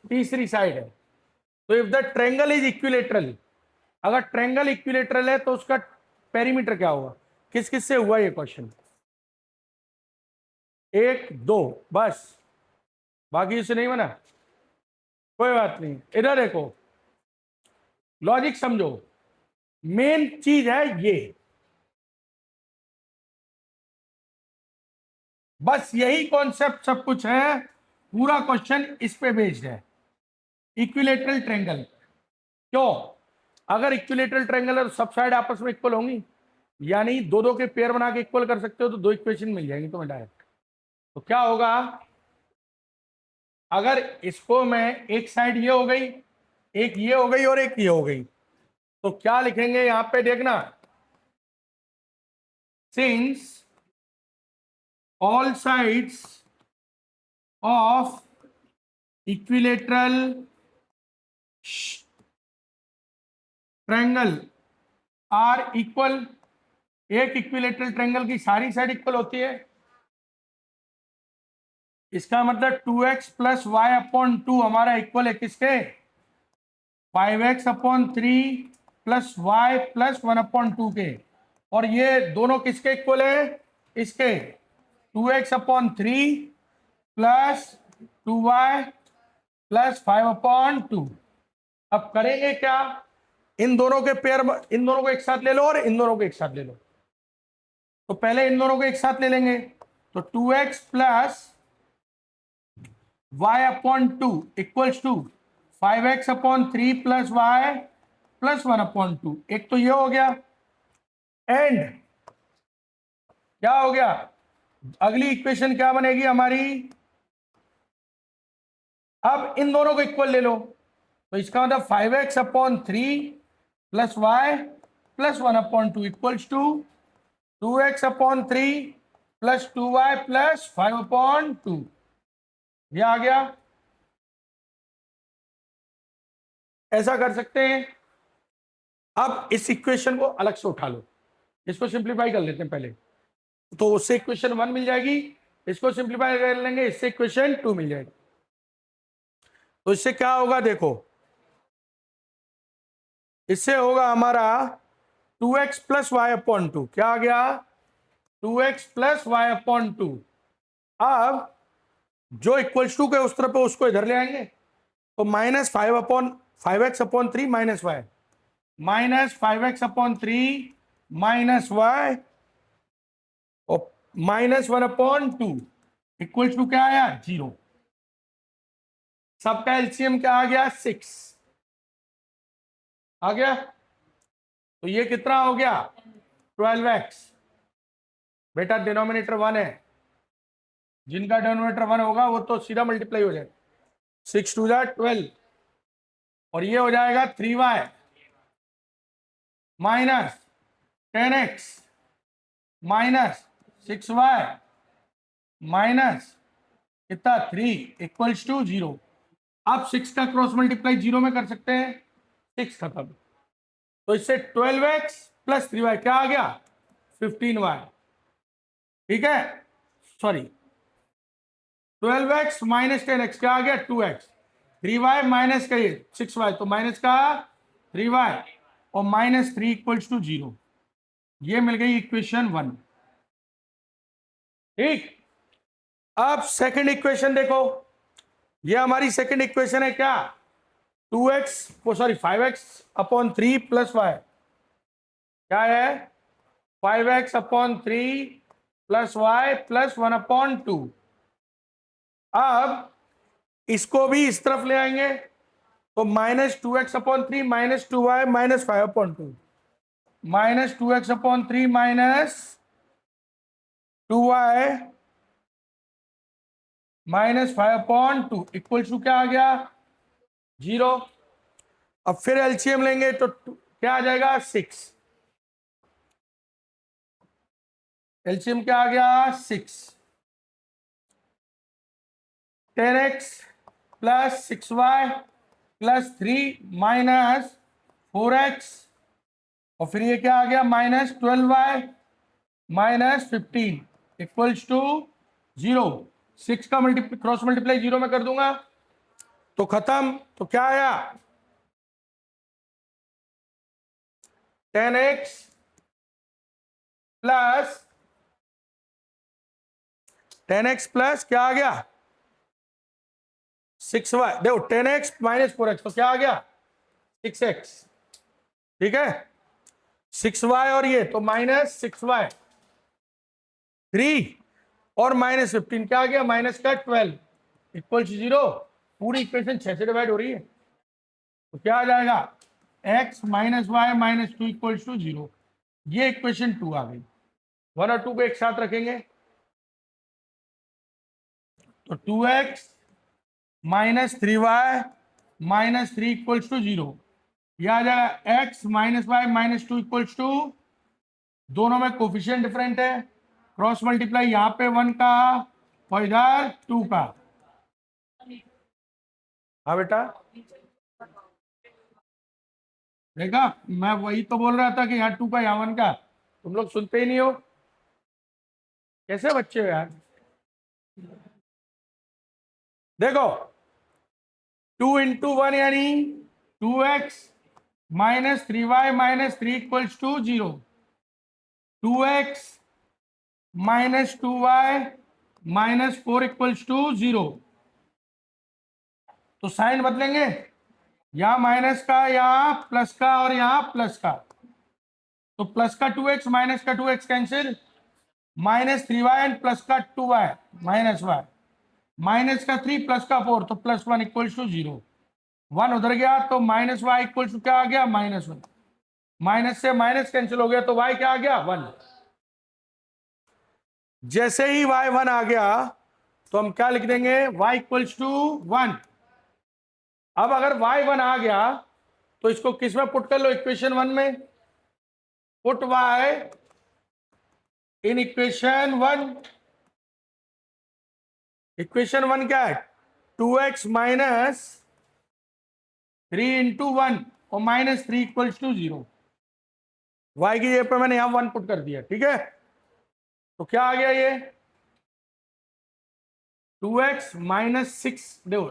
तीसरी साइड है। तो if the triangle is equilateral, अगर ट्रायंगल इक्विलेटरल है तो उसका पेरीमीटर क्या होगा। किस किस से हुआ ये क्वेश्चन, 1 2 बस, बाकी इससे नहीं बना, कोई बात नहीं। इधर देखो, लॉजिक समझो, मेन चीज है ये, बस यही कॉन्सेप्ट सब कुछ है, पूरा क्वेश्चन इस पे बेस्ड है, इक्विलेटरल ट्रायंगल। क्यों, अगर इक्विलेटरल ट्रायंगल है तो सब साइड आपस में इक्वल होंगी, यानी दो दो के पेयर बना के इक्वल कर सकते हो, तो दो इक्वेशन मिल जाएंगी तुम्हें डायरेक्ट। तो क्या होगा, अगर इसको मैं, एक साइड ये हो गई, एक ये हो गई, और एक ये हो गई, तो क्या लिखेंगे यहां पे देखना, since all sides of equilateral triangle are equal, एक इक्विलेटरल ट्रायंगल की सारी साइड इक्वल होती है, इसका मतलब 2x प्लस वाई अपॉन 2 हमारा इक्वल है किसके, 5x upon 3 plus y plus 1 upon 2 के। और ये दोनों किसके इक्वल है, इसके 2x upon 3 plus 2y plus 5 upon 2। अब करेंगे क्या, इन दोनों के पेयर, इन दोनों को एक साथ ले लो और इन दोनों को एक साथ ले लो। तो पहले इन दोनों को एक साथ ले लेंगे, तो 2x plus y upon 2 equals to 5x upon 3 plus y plus 1 upon 2। एक तो ये हो गया, एंड क्या हो गया, अगली इक्वेशन क्या बनेगी हमारी, अब इन दोनों को इक्वल ले लो, तो इसका मतलब 5x upon 3 plus y plus 1 upon 2 equals to 2x upon 3 plus 2y plus 5/2 ये आ गया। ऐसा कर सकते हैं। अब इस इक्वेशन को अलग से उठा लो, इसको सिंप्लीफाई कर लेते हैं पहले, तो उससे इक्वेशन 1 मिल जाएगी, इसको सिंप्लीफाई कर लेंगे, इससे इक्वेशन 2 मिल जाएगी। तो इससे क्या होगा देखो, इससे होगा हमारा 2x प्लस वाई अपॉन 2, क्या आ गया 2x प्लस वाई अपॉन 2। अब जो इक्वल्स टू के उस तरफ है उसको इधर ले आएंगे, तो -5/5x/3 minus Y, -5x/3 minus y और -1/2 इक्वल्स टू क्या आया 0। सबका एलसीएम क्या आ गया 6 आ गया। तो ये कितना हो गया 12x। बेटा डिनोमिनेटर 1 है, जिनका डिनोमिनेटर 1 होगा वो तो सीधा मल्टीप्लाई हो जाएगा, 6 2 12 और ये हो जाएगा 3y minus 10x minus 6y minus कितना 3 इक्वल्स टू 0। आप 6 का क्रॉस मल्टीप्लाई 0 में कर सकते हैं, 6 खत्म। तो इससे 12x प्लस 3y क्या आ गया 15y, ठीक है, सॉरी 12x माइनस 10x क्या आ गया 2x, 3y माइनस का ये 6y तो माइनस का 3y और -3 इक्वल्स टू 0। ये मिल गई इक्वेशन 1, ठीक। अब सेकंड इक्वेशन देखो, ये हमारी सेकंड इक्वेशन है क्या 5x/3 प्लस वाई, क्या है 5x/3 प्लस वाई प्लस 1/2। अब इसको भी इस तरफ ले आएंगे, तो -2x/3 -2y -5/2 -2x/3 -2y -5/2 equal to क्या आ गया 0। अब फिर एलसीएम लेंगे तो क्या आ जाएगा 6, एलसीएम क्या आ गया 6, 10x plus 6y plus 3 minus 4x और फिर ये क्या आ गया -12y -15 इक्वल्स टू 0। 6 का क्रॉस मल्टीप्लाई 0 में कर दूंगा तो खत्म। तो क्या आया 10x प्लस 10x प्लस क्या आ गया 6y, देखो 10x माइनस 4x तो क्या आ गया 6x, ठीक है 6y और ये तो -6y 3 और -15 क्या आ गया -12 इक्वल टू 0। पूरी इक्वेशन 6 से डिवाइड हो रही है तो क्या आ जाएगा x - y - 2 इक्वल टू 0। ये इक्वेशन 2 आ गई। 1 और 2 को एक साथ रखेंगे तो 2x -3y -3 इक्वल्स टू 0। यह आ जाएगा x -y -2 इक्वल्स टू, दोनों में कोफिशिएंट डिफरेंट है, क्रॉस मल्टीप्लाई यहां पे 1 का और इधर 2 का। हाँ बेटा देखा, मैं वही तो बोल रहा था कि यहाँ 2 का यहाँ 1 का, तुम लोग सुनते ही नहीं हो, कैसे बच्चे हो यार। देखो 2 इंटू 1 यानी 2x -3y -3 equals to 0, 2x -2y -4 equals to 0। तो साइन बदलेंगे, यहां माइनस का यहां प्लस का और यहां प्लस का, तो प्लस का 2x माइनस का 2x cancel, -3y and plus का 2y -y माइनस का 3 प्लस का 4 तो +1 इक्वल्स टू 0। 1 उधर गया तो -y इक्वल्स टू क्या आ गया -1, माइनस से माइनस कैंसिल हो गया तो y क्या आ गया 1। जैसे ही y 1 आ गया तो हम क्या लिख देंगे y इक्वल्स टू 1। अब अगर y 1 आ गया तो इसको किस में पुट कर लो इक्वेशन 1 में, put y in equation one क्या है? 2x माइनस 3 × 1 और -3 = 0। y की जगह पे मैंने यहां 1 पुट कर दिया, ठीक है। तो क्या आ गया ये? 2x माइनस 6, देखो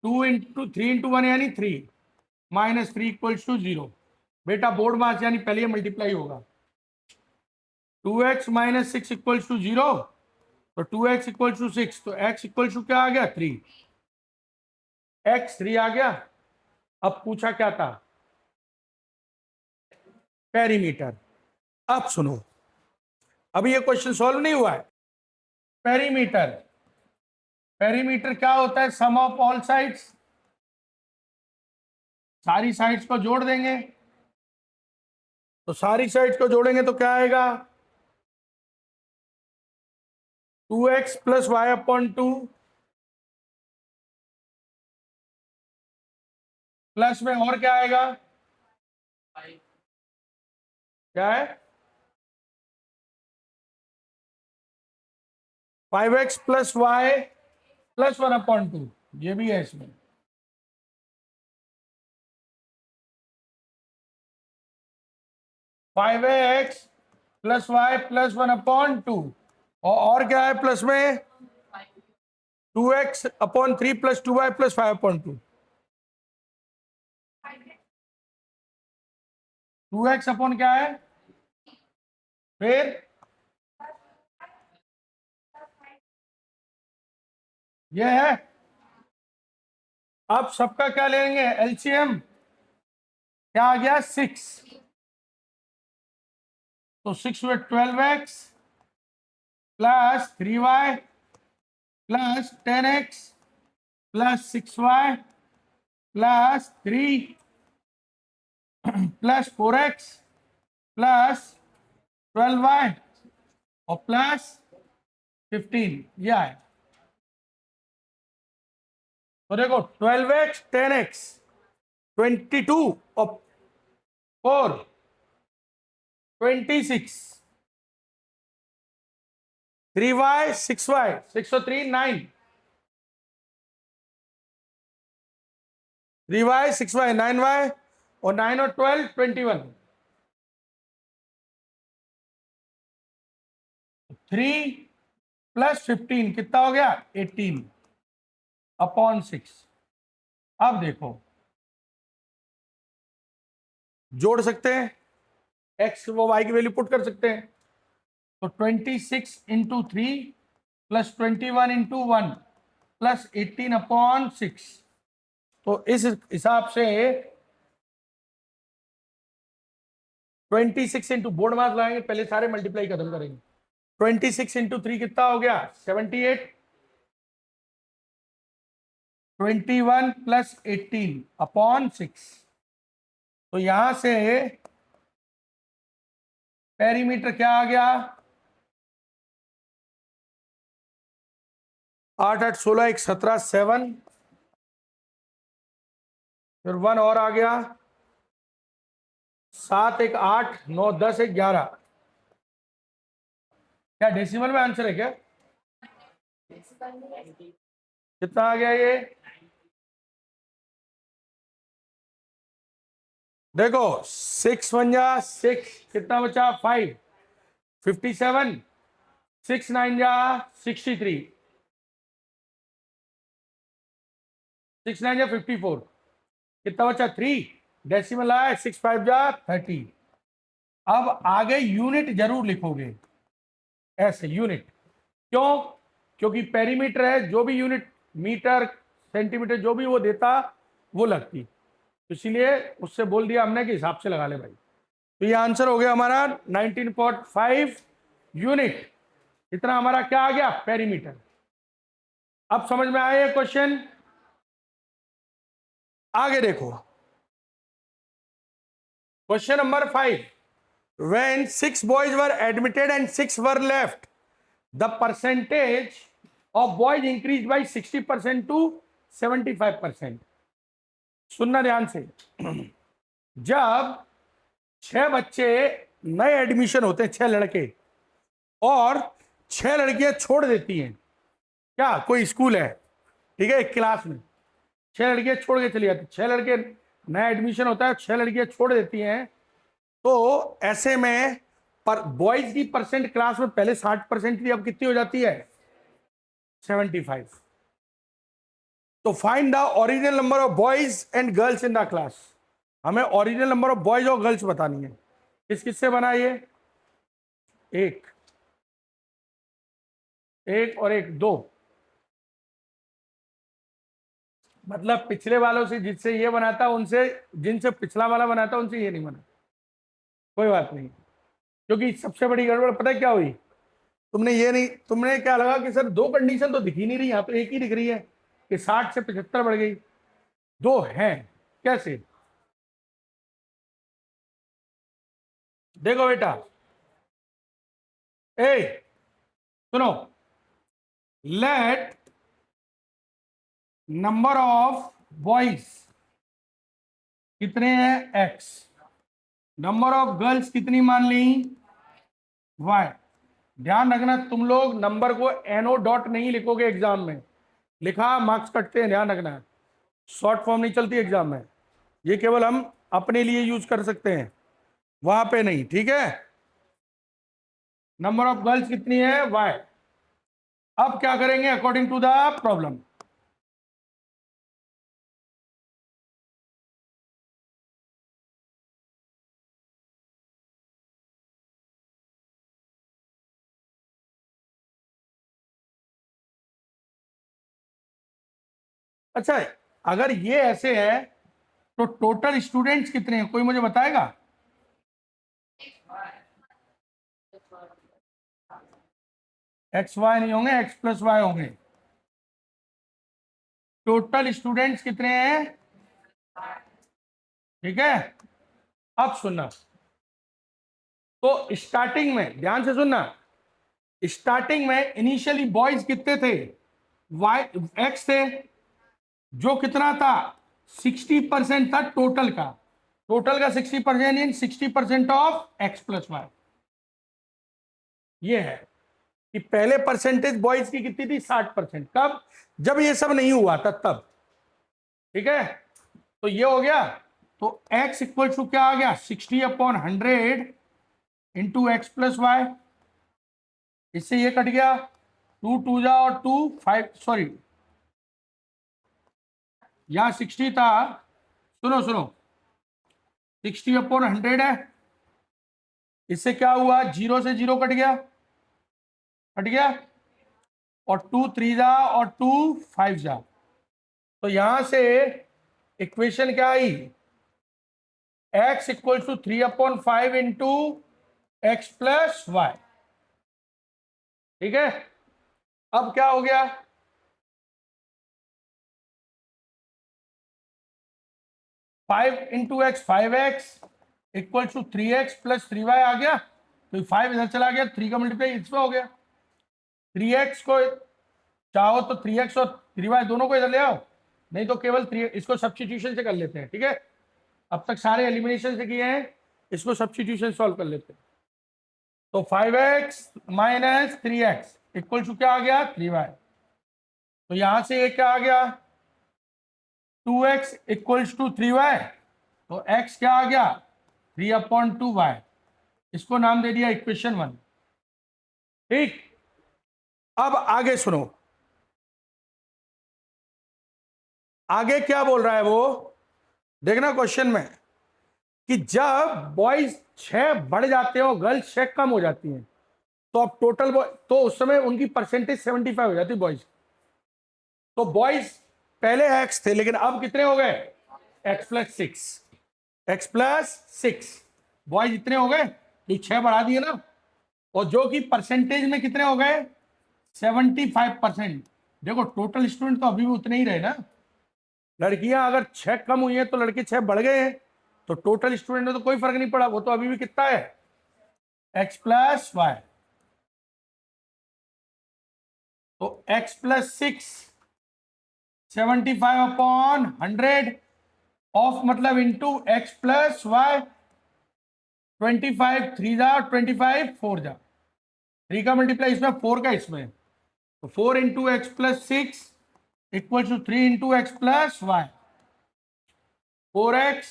3 × 1 यानी 3 -3 = 0। बेटा बोर्ड मास यानी पहले ये मल्टीप्लाई होगा। 2x माइनस 6 = 0, तो 2x = 6, तो x = क्या आ गया? 3। x 3 आ गया। अब पूछा क्या था? पेरीमीटर। अब सुनो, अभी ये क्वेश्चन सॉल्व नहीं हुआ है। पेरीमीटर, पेरीमीटर क्या होता है? सम ऑफ ऑल साइड्स, सारी साइड्स को जोड़ देंगे। तो सारी साइड्स को जोड़ेंगे तो क्या आएगा? 2x + y/2 प्लस में और क्या आएगा? क्या है? 5x + y + 1/2, ये भी है इसमें। फाइव एक्स + y + 1/2 और क्या है प्लस में? 2x/3 + 2y + 5/2। 2x अपॉन क्या है? फिर ये है। अब सबका क्या लेंगे? एलसीएम। क्या आ गया? 6। तो 6 में 12x + 3y + 10x + 6y + 3 + 4x + 12y और +15, ये आए। तो देखो 12x 10x 22 और 4 26, 3y 6y 603 9, 3y 6y 9y और 9 और 12 21। 3 + 15 कितना हो गया? 18/6। अब देखो, जोड़ सकते हैं, x वो y की वैल्यू पुट कर सकते हैं। तो 26 × 3 + 21 × 1 + 18/6। तो इस हिसाब से 26 इंटू, बोर्ड मास लगाएंगे, पहले सारे मल्टीप्लाई खत्म करेंगे। 26 × 3 कितना हो गया? 78। 21 + 18/6। तो यहां से पेरीमीटर क्या आ गया? 8 8 16 1 17 7, फिर 1 और आ गया, 7 1 8 9 10 1 11। क्या डेसिमल में आंसर है क्या? कितना आ गया ये? देखो 6 1 जा 6, कितना बचा? 5 57, 6 9 जा 63, 6 9 जा 54, कितना बचा? 3। डेसिमल आया 6 5 जा 30। अब आगे यूनिट जरूर लिखोगे, ऐसे यूनिट। क्यों? क्योंकि पेरीमीटर है, जो भी यूनिट मीटर सेंटीमीटर जो भी वो देता वो लगती, तो इसीलिए उससे बोल दिया हमने कि हिसाब से लगा ले भाई। तो ये आंसर हो गया हमारा 19.5 यूनिट। इतना हमारा क्या आ गया? पेरीमीटर। अब समझ में आया क्वेश्चन? आगे देखो, question number 5। When 6 boys were admitted and 6 were left, the percentage of boys increased by 60% to 75%। सुनना ध्यान से। जब 6 बच्चे नए एडमिशन होते हैं, 6 लड़के, और 6 लड़कियां छोड़ देती हैं, क्या कोई स्कूल है, ठीक है, एक क्लास में 6 लड़कियां छोड़ के चली जाती, 6 लड़के नया एडमिशन होता है, 6 लड़कियां छोड़ देती हैं, तो ऐसे में पर बॉयज की परसेंट क्लास में पहले 60% थी, अब कितनी हो जाती है 75। तो find the original number of boys and girls in the class. हमें ओरिजिनल नंबर ऑफ बॉयज और गर्ल्स बतानी है। किस किस से बना ये, एक, एक और एक, दो, मतलब पिछले वालों से जिससे ये बना था उनसे, जिनसे पिछला वाला बना था उनसे ये नहीं बना, कोई बात नहीं। क्योंकि सबसे बड़ी गड़बड़ पता है क्या हुई, तुमने ये नहीं, तुमने क्या लगा कि सर दो कंडीशन तो दिख ही नहीं रही, यहाँ तो एक ही दिख रही है कि 60 से 75 बढ़ गई, दो हैं, कैसे? देखो बेटा, ए सुनो, लेट नंबर ऑफ बॉयज कितने हैं एक्स, नंबर ऑफ गर्ल्स कितनी मान ली वाई। ध्यान रखना तुम लोग नंबर को एनओ डॉट नहीं लिखोगे एग्जाम में, लिखा मार्क्स कटते हैं, ध्यान रखना, शॉर्ट फॉर्म नहीं चलती एग्जाम में, ये केवल हम अपने लिए यूज कर सकते हैं, वहां पे नहीं, ठीक है। नंबर ऑफ गर्ल्स कितनी है वाई। अब क्या करेंगे अकॉर्डिंग टू द प्रॉब्लम, अच्छा अगर ये ऐसे है तो टोटल स्टूडेंट्स कितने हैं, कोई मुझे बताएगा? एक्स वाई नहीं होंगे, एक्स प्लस वाई होंगे। टोटल स्टूडेंट्स कितने हैं, ठीक है। अब सुनना, तो स्टार्टिंग में ध्यान से सुनना, स्टार्टिंग में इनिशियली बॉयज कितने थे, वाई एक्स थे, जो कितना था 60% था टोटल का, टोटल का 60% इन 60% ऑफ एक्स प्लस वाई। ये है कि पहले परसेंटेज बॉयज की कितनी थी 60%, कब, जब ये सब नहीं हुआ था तब, ठीक है। तो ये हो गया, तो x इक्वल टू क्या आ गया 60/100 इंटू एक्स प्लस वाई, इससे ये कट गया, 2 2 जा और 2 5, सॉरी यहां 60 था, सुनो सुनो 60/100 है, इससे क्या हुआ, 0 से 0 कट गया, कट गया, और 2 3 जा और 2 5 जा, तो यहां से इक्वेशन क्या आई, x equal to 3/5 into x plus y, ठीक है। अब क्या हो गया, 5 into x 5x equal to 3x plus 3y आ गया, तो 5 इधर चला गया, 3 का मल्टीप्लाई इसमें हो गया, 3x को चाहो तो 3x और 3y दोनों को इधर ले आओ, नहीं तो केवल 3, इसको सब्स्टिट्यूशन से कर लेते हैं, ठीक है। अब तक सारे एलिमिनेशन से किए हैं, इसको सब्स्टिट्यूशन सॉल्व कर लेते हैं। तो 5x minus 3x equal to क्या आ गया 3y, तो यहां से ये क्या आ गया 2x इक्वल्स टू 3y, तो x क्या आ गया 3/2y, इसको नाम दे दिया इक्वेशन 1, ठीक। अब आगे सुनो, आगे क्या बोल रहा है वो, देखना क्वेश्चन में, कि जब बॉयज 6 बढ़ जाते हैं और गर्ल्स 6 कम हो जाती हैं, तो अब टोटल बॉय, तो उस समय उनकी परसेंटेज 75 हो जाती है बॉयज, तो बॉयज पहले एक्स थे लेकिन अब कितने हो गए x plus 6, x plus 6, boys इतने हो गए, तो 6 बढ़ा दिए ना, और जो कि परसेंटेज में कितने हो गए 75%। देखो टोटल स्टूडेंट तो अभी भी उतने ही रहे ना, लड़कियां अगर 6 कम हुई है तो लड़के 6 बढ़ गए हैं, तो टोटल स्टूडेंट में तो कोई फर्क नहीं पड़ा, वो तो अभी भी कितना है एक्स प्लस वाई, तो एक्स प्लस 6 75/100 ऑफ मतलब इंटू एक्स प्लस वाई, 25 3 जा 25 4 जा, 3 का मल्टीप्लाई इसमें, 4 का इसमें, तो 4 into x plus 6 equal to 3 into x plus y. 4x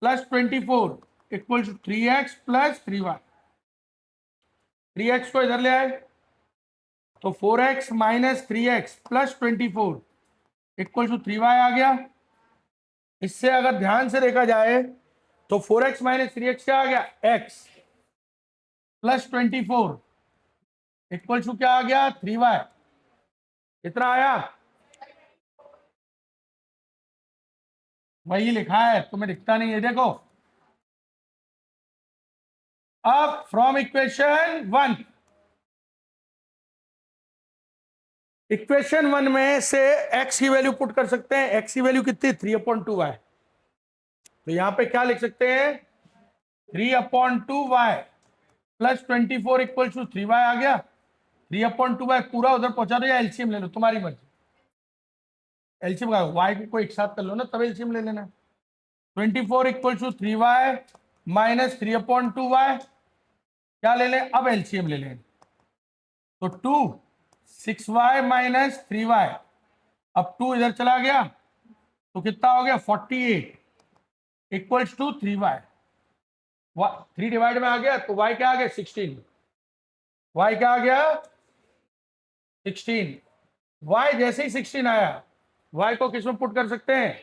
plus 24 equal to 3x plus 3y। 3x को इधर ले आए तो 4x minus 3x plus 24 equal to 3y आ गया। इससे अगर ध्यान से देखा जाए तो 4x माइनस 3x क्या आ गया, x प्लस 24 इक्वल टू क्या आ गया, 3y। कितना आया, वही लिखा है, तुम्हें दिखता नहीं है, देखो। अब फ्रॉम इक्वेशन 1, इक्वेशन 1 में से x की वैल्यू पुट कर सकते हैं। x की वैल्यू कितनी, 3/2y। तो यहां पे क्या लिख सकते हैं, 3/2y plus 24 equal to 3y आ गया। 3/2y पूरा उधर पहुंचा दो या एलसीएम ले लो, तुम्हारी मर्जी। एलसीएम का y को एक साथ कर लो ना, तब एलसीएम ले लेना। 24 equal to 3y minus 3/2y, क्या ले लें, अब एलसीएम ले लें। तो 2 6y माइनस 3y, अब 2 इधर चला गया तो कितना हो गया, 48 इक्वल्स टू 3y। 3 डिवाइड में आ गया तो y क्या आ गया, 16। y क्या आ गया, 16। y जैसे ही 16 आया, y को किस में पुट कर सकते हैं,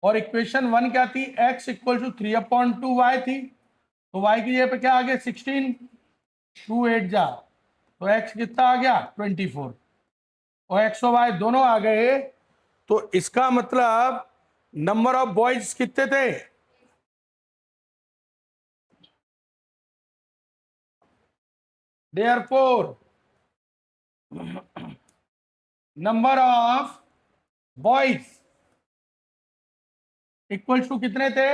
और इक्वेशन 1 क्या थी, x इक्वल टू 3/2y थी। तो y की जगह पे क्या आ गया, 16। 2 8 जा, तो x कितना आ गया, 24, और x और y दोनों आ गए। तो इसका मतलब नंबर ऑफ बॉयज कितने थे, therefore number of boys equal to कितने थे,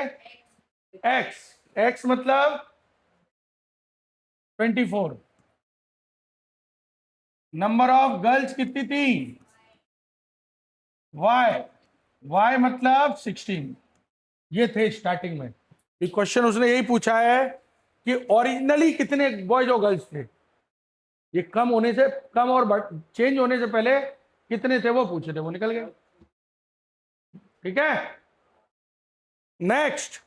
x मतलब 24। नंबर ऑफ गर्ल्स कितनी थी, y मतलब 16। ये थे स्टार्टिंग में। ये क्वेश्चन उसने यही पूछा है कि ओरिजिनली कितने बॉयज और गर्ल्स थे, ये कम होने से, कम और चेंज होने से पहले कितने थे वो पूछे थे, वो निकल गए। ठीक है, नेक्स्ट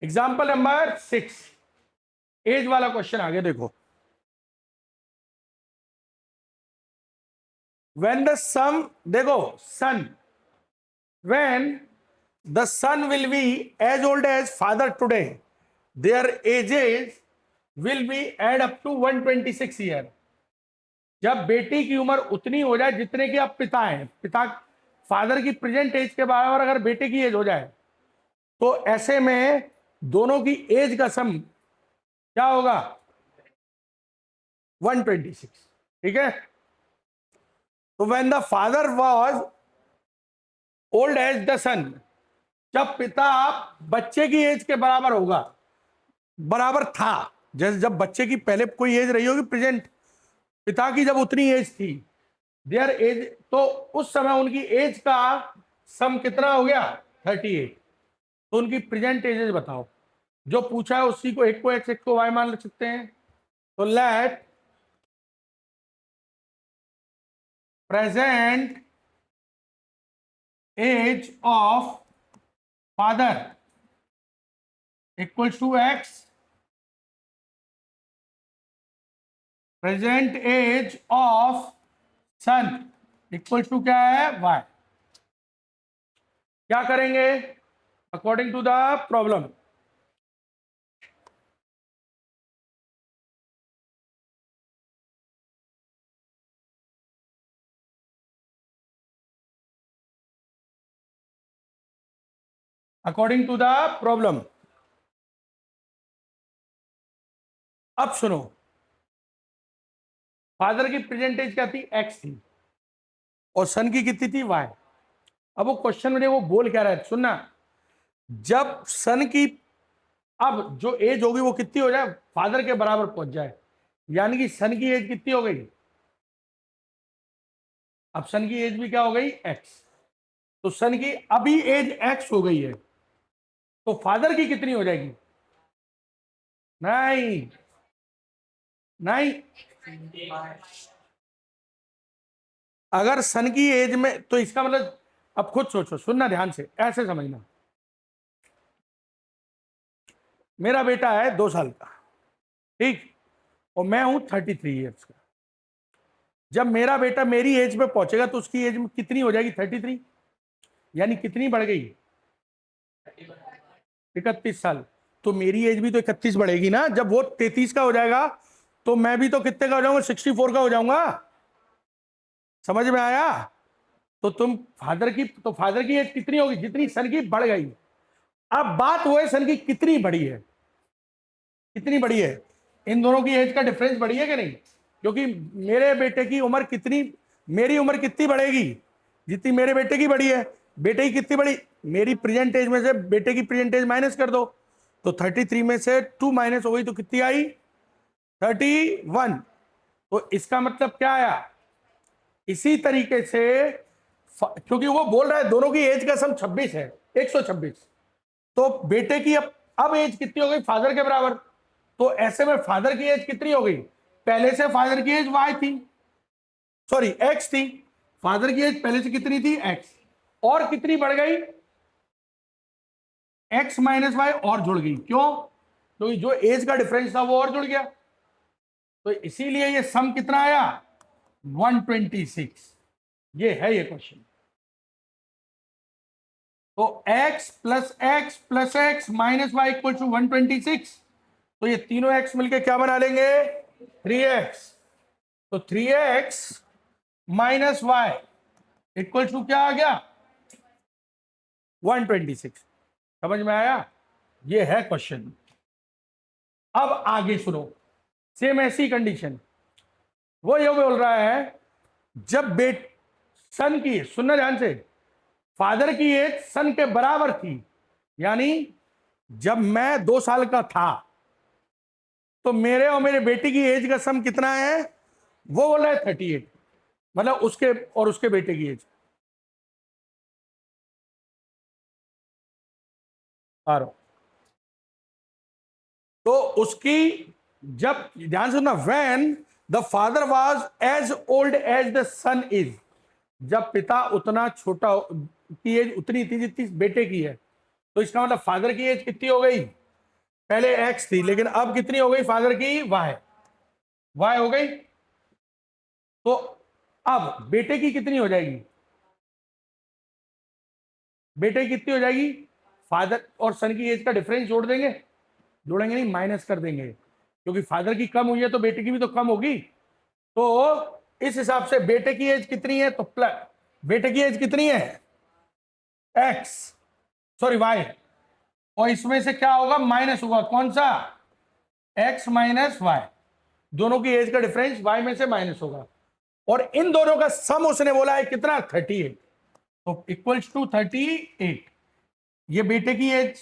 एग्जाम्पल नंबर 6, एज वाला क्वेश्चन आगे देखो। व्हेन द सम, देखो son, when the son will be as old as father today, their ages will be add up to 126 year. जब बेटी की उम्र उतनी हो जाए जितने की अब पिता है, पिता फादर की प्रेजेंट एज के बराबर अगर बेटे की एज हो जाए, तो ऐसे में दोनों की एज का सम क्या होगा, 126। ठीक है, तो when the father was old as the son, जब पिता बच्चे की एज के बराबर होगा, बराबर था, जैसे जब बच्चे की पहले कोई एज रही होगी प्रेजेंट, पिता की जब उतनी एज थी, देयर एज, तो उस समय उनकी एज का सम कितना हो गया, 38। तो उनकी प्रेजेंट एजेस बताओ। जो पूछा है उसी को, एक को एक्स एक को वाई मान सकते हैं। तो let present age of father equals to x, present age of son equals to क्या है, वाई। क्या करेंगे, according to the problem, according to the problem. अब सुनो, फादर की प्रेजेंटेज क्या थी, एक्स थी, और सन की कितनी थी, वाई। अब वो क्वेश्चन में वो बोल क्या रहा है, सुनना, जब सन की अब जो एज होगी वो कितनी हो जाए, फादर के बराबर पहुंच जाए, यानी कि सन की एज कितनी हो गई, अब सन की एज भी क्या हो गई, एक्स। तो सन की अभी एज एक्स हो गई है, तो फादर की कितनी हो जाएगी? नहीं नहीं, अगर सन की एज में, तो इसका मतलब, अब खुद सोचो, सुनना ध्यान से, ऐसे समझना। मेरा बेटा है 2 साल का, ठीक, और मैं हूं 33 ईयर्स का। जब मेरा बेटा मेरी एज पे पहुंचेगा तो उसकी एज में कितनी हो जाएगी? 33, यानी कितनी बढ़ गई? 31 साल। तो मेरी एज भी तो 31 बढ़ेगी ना। जब वो 33 का हो जाएगा तो मैं भी तो कितने का हो जाऊंगा? 64 का हो जाऊंगा। समझ में आया? तो तुम फादर की एज कितनी होगी? जितनी सन की बढ़ गई। अब बात वो है, सन की कितनी बड़ी है, कितनी बड़ी है? इन दोनों की एज का डिफरेंस बड़ी है कि नहीं? क्योंकि मेरे बेटे की उम्र कितनी, मेरी उम्र कितनी बढ़ेगी? जितनी मेरे बेटे की बड़ी है। बेटे की कितनी बड़ी? मेरी प्रेजेंट एज में से बेटे की प्रेजेंट एज माइनस कर दो, तो 33 में से 2 माइनस हो गई तो कितनी आई? 31। तो इसका मतलब क्या आया? इसी तरीके से, क्योंकि वो बोल रहा है दोनों की एज का सम 26 है, 126, तो बेटे की अब एज कितनी हो गई? फादर के बराबर। तो ऐसे में फादर की एज कितनी हो गई? पहले से फादर की एज वाई थी, सॉरी एक्स थी। फादर की एज पहले से कितनी थी? एक्स। और कितनी बढ़ गई? एक्स माइनस वाई और जुड़ गई। क्यों? क्योंकि जो एज का डिफरेंस था वो और जुड़ गया। तो इसीलिए ये सम कितना आया? 126। ये है ये क्वेश्चन। तो x plus x minus y equal to 126। तो ये तीनों x मिलके क्या बना लेंगे? 3x। तो 3x minus y equal to क्या आ गया? 126। समझ में आया? ये है क्वेश्चन। अब आगे सुनो, सेम ऐसी कंडीशन, वो ये बोल रहा है, जब सन की, सुनना ध्यान से, फादर की एज सन के बराबर थी, यानी जब मैं 2 साल का था, तो मेरे और मेरे बेटे की एज का सम कितना है? वो बोल रहा है 38, मतलब उसके और उसके बेटे की एज। आ रहा हूं। तो उसकी, जब, ध्यान से सुनना, when the father was as old as the son is, जब पिता उतना छोटा, की एज उतनी थी जितनी बेटे की है, तो इसका मतलब फादर की एज कितनी हो गई? पहले एक्स थी, लेकिन अब कितनी हो गई फादर की? वाई। वाई हो गई। तो अब बेटे की कितनी हो जाएगी? बेटे की कितनी हो जाएगी? फादर और सन की एज का डिफरेंस जोड़ देंगे, जोड़ेंगे नहीं, माइनस कर देंगे, क्योंकि फादर की कम हुई है तो बेटे की भी तो कम होगी। तो इस हिसाब से बेटे की एज कितनी है? तो प्लस, बेटे की एज कितनी है? एक्स, सॉरी वाई, और इसमें से क्या होगा? माइनस होगा। कौन सा? X minus y. दोनों की एज का डिफरेंस वाई में से माइनस होगा, और इन दोनों का सम उसने बोला है कितना? 38। तो इक्वल्स टू 38। ये बेटे की एज,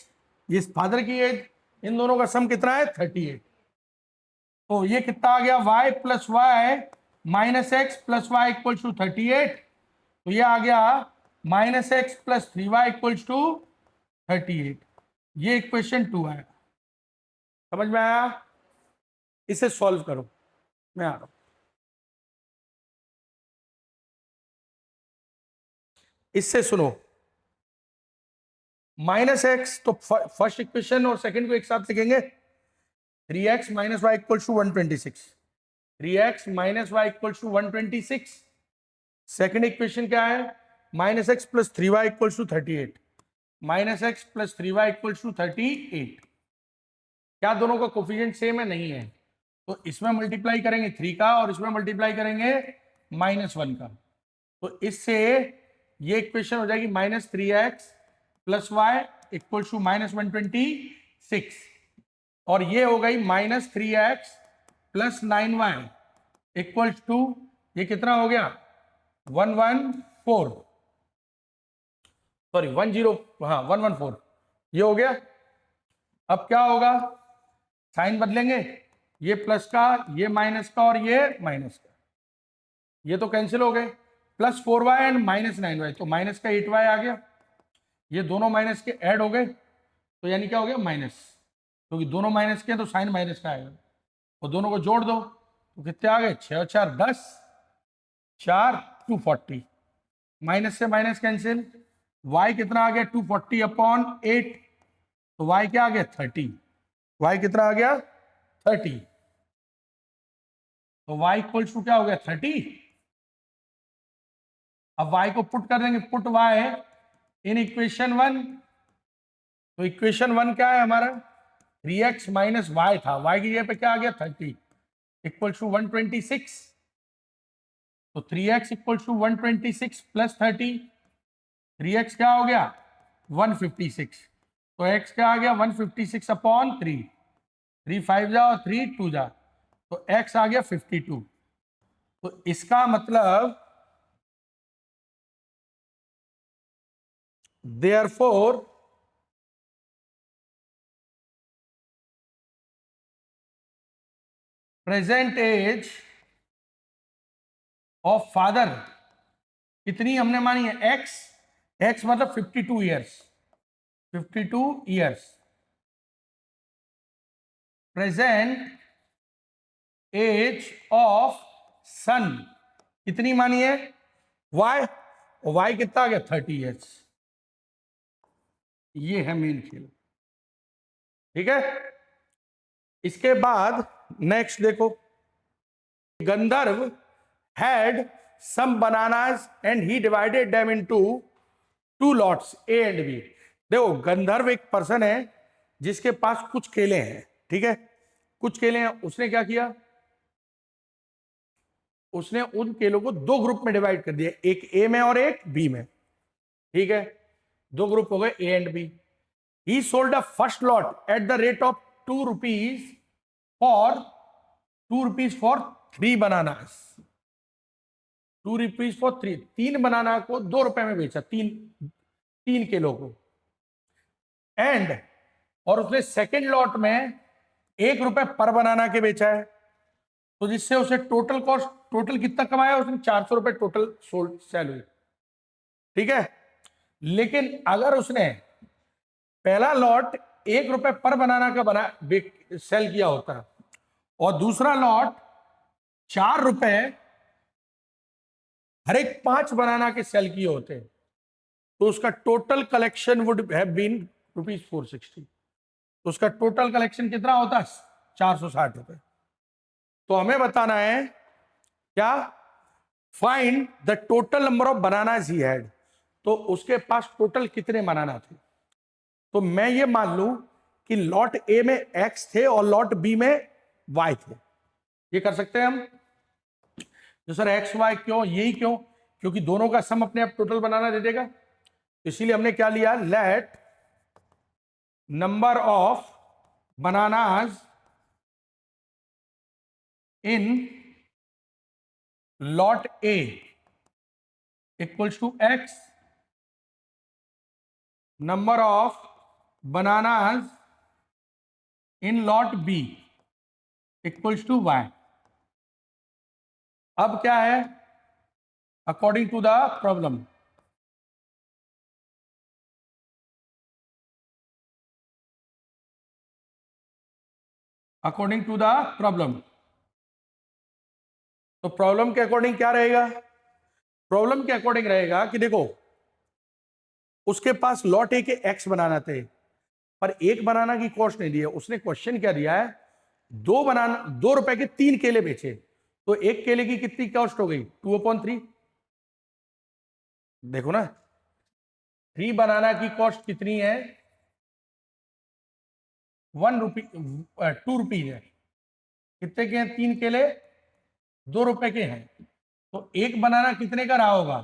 ये फादर की एज, इन दोनों का सम कितना है? 38। तो ये कितना आ गया? y plus y minus x plus y equal to 38। तो ये आ गया minus x plus 3y equals to 38। ये इक्वेशन 2 है। समझ में आया? इसे सॉल्व करो, मैं आ रहा हूं। इससे सुनो, माइनस एक्स, तो फर्स्ट इक्वेशन और सेकंड को एक साथ लिखेंगे। 3x minus y equal to 126। 3x minus y equal to 126। Second equation क्या है? Minus x plus 3y equal to 38। Minus x plus 3y equal to 38। क्या दोनों का कोफिशिएंट सेम है? नहीं है। तो इसमें मल्टीप्लाई करेंगे 3 का, और इसमें मल्टीप्लाई करेंगे -1 का। तो इससे ये इक्वेशन हो जाएगी -3x plus y equal to -126, और ये हो गई -3x plus 9y equal to, ये कितना हो गया? 114, सॉरी 114, ये हो गया। अब क्या होगा? साइन बदलेंगे, ये प्लस का, ये माइनस का, और ये माइनस का, ये तो कैंसिल हो गए। Plus 4y and minus 9y, तो माइनस का 8y आ गया, ये दोनों माइनस के ऐड हो गए, तो यानी क्या हो गया माइनस, क्योंकि दोनों माइनस के हैं तो साइन माइनस का आएगा, और दोनों को जोड़ दो तो कितने आ गए, 6 और 4 10, 4 240, माइनस से माइनस कैंसिल, y कितना आ गया 240 अपॉन 8, तो y क्या आ गया 30, y कितना आ गया 30, तो y इक्वल्स टू क्या हो गया 30। अब y को पुट कर देंगे, पुट y इन इक्वेशन 1, तो इक्वेशन 1 क्या है हमारा 3x माइनस वाई था, y की जगह पे क्या आ गया 30 इक्वल टू 126, तो 3x equal to 126 plus 30, 3x क्या हो गया 156, तो x क्या आ गया 156 अपॉन 3, 3 5 जा और 3 2 जा, तो x आ गया 52, तो इसका मतलब therefore present age of father कितनी हमने मानी है x, x मतलब 52 years, 52 years, present age of son कितनी मानी है y, और y कितना आ गया 30 ईयर्स, ये है मेन खेल, ठीक है। इसके बाद नेक्स्ट देखो, Gandharva had some bananas and he divided them into 2 lots A and B. देखो गंधर्व एक पर्सन है जिसके पास कुछ केले हैं, ठीक है, कुछ केले हैं, उसने क्या किया, उसने उन केलों को 2 ग्रुप में डिवाइड कर दिया, एक ए में और एक बी में, ठीक है, 2 ग्रुप हो गए A and B. He sold a first lot at the rate of 2 rupees for 3 bananas, 2 rupees for 3, 3 banana को 2 रुपए में बेचा, 3 किलो को, एंड और उसने सेकेंड लॉट में 1 रुपए पर बनाना के बेचा है, तो जिससे उसे टोटल कॉस्ट, टोटल कितना कमाया उसने 400 रुपए टोटल सोल्ड सेल हुई, ठीक है। लेकिन अगर उसने पहला लॉट 1 रुपए पर बनाना का सेल किया होता और दूसरा लॉट 4 रुपए हर एक 5 बनाना के सेल किए होते, तो उसका total collection would have been ₹460, तो उसका टोटल कलेक्शन कितना होता 460 रुपए। तो हमें बताना है क्या, find the total number of bananas he had, तो उसके पास टोटल कितने बनाना थे, तो मैं ये मान लूं कि लॉट ए में x थे और लॉट बी में y थे, ये कर सकते हैं हम, तो सर एक्स वाई क्यों, यही क्यों, क्योंकि दोनों का सम अपने आप टोटल बनाना दे देगा, तो इसीलिए हमने क्या लिया, let number of bananas in lot A equals to x, number of bananas in lot B equals to y। अब क्या है, according to the problem, according to the problem, तो प्रॉब्लम के अकॉर्डिंग क्या रहेगा, प्रॉब्लम के अकॉर्डिंग रहेगा कि देखो उसके पास लॉट ए के एक्स बनाना थे, पर एक बनाना की कॉस्ट नहीं दी है, उसने क्वेश्चन क्या दिया है, 2 रुपए के 3 केले बेचे, तो एक केले की कितनी कॉस्ट हो गई 2/3, देखो ना 3 बनाना की कॉस्ट कितनी है 1 रुपी 2 रुपीज है, कितने के हैं 3 केले 2 रुपए के हैं, तो एक बनाना कितने का रहा होगा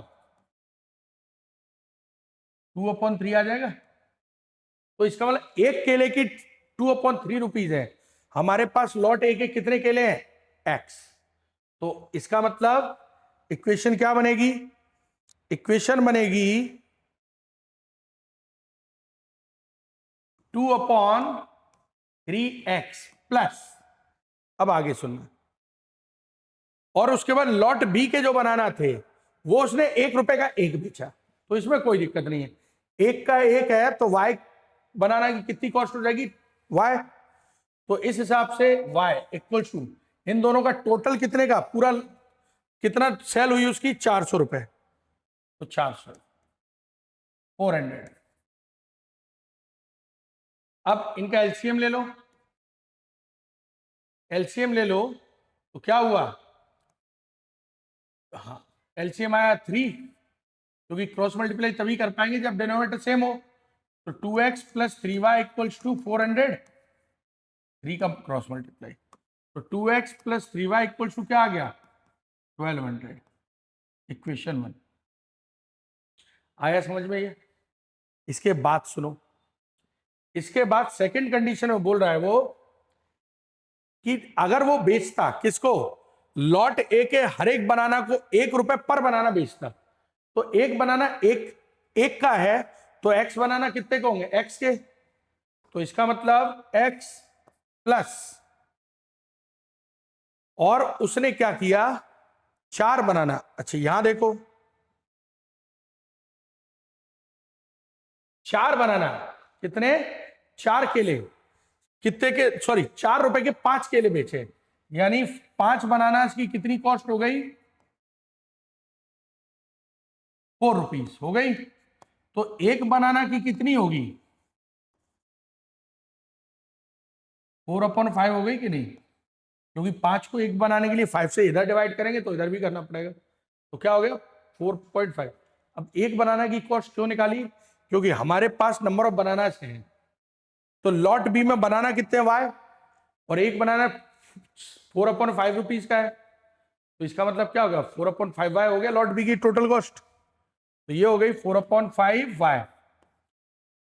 2/3 आ जाएगा, तो इसका मतलब एक केले की 2/3 रुपीज है, हमारे पास लॉट ए के कितने केले हैं x, तो इसका मतलब इक्वेशन क्या बनेगी, इक्वेशन बनेगी 2/3x प्लस, अब आगे सुनना, और उसके बाद लॉट बी के जो बनाना थे वो उसने 1 रुपए का एक बेचा, तो इसमें कोई दिक्कत नहीं है। एक का एक है तो y बनाना की कितनी कॉस्ट हो जाएगी, y। तो इस हिसाब से y इक्वल टू इन दोनों का टोटल कितने का, पूरा कितना सेल हुई उसकी, 400 रुपए। तो 400 400। अब इनका एलसीएम ले लो, एलसीएम ले लो तो क्या हुआ, हाँ एलसीएम आया 3, क्योंकि क्रॉस मल्टीप्लाई तभी कर पाएंगे जब डिनोमिनेटर सेम हो। तो 2x plus 3y equals to 400, 3 का क्रॉस मल्टीप्लाई, तो 2x plus 3y equals to क्या आ गया, 1200। इक्वेशन 1 आया समझ में ये। इसके बाद सुनो, इसके बाद सेकंड कंडीशन में बोल रहा है वो कि अगर वो बेचता किसको, लॉट ए के हर एक बनाना को 1 रुपए पर बनाना बेचता, तो एक बनाना एक का है, तो एक्स बनाना कितने के होंगे, एक्स के। तो इसका मतलब एक्स प्लस, और उसने क्या किया, 4 बनाना। अच्छा यहां देखो, 4 बनाना कितने, 4 केले, कितने के, सॉरी 4 रुपए के 5 केले बेचे, यानी 5 बनाना की कितनी कॉस्ट हो गई, 4 रुपीज हो गई। तो एक बनाना की कितनी होगी, 4/5 हो गई कि नहीं, क्योंकि 5 को एक बनाने के लिए 5 से इधर डिवाइड करेंगे तो इधर भी करना पड़ेगा, तो क्या हो गया 4.5। अब एक बनाना की कॉस्ट क्यों निकाली, क्योंकि हमारे पास नंबर ऑफ बनाना हैं, तो लॉट बी में बनाना कितने वाई, और एक बनाना 4/5 रुपीज का है, तो इसका मतलब क्या हो गया, 4/5 वाई हो गया लॉट बी की टोटल कॉस्ट। तो ये हो गई 4/5 वाई।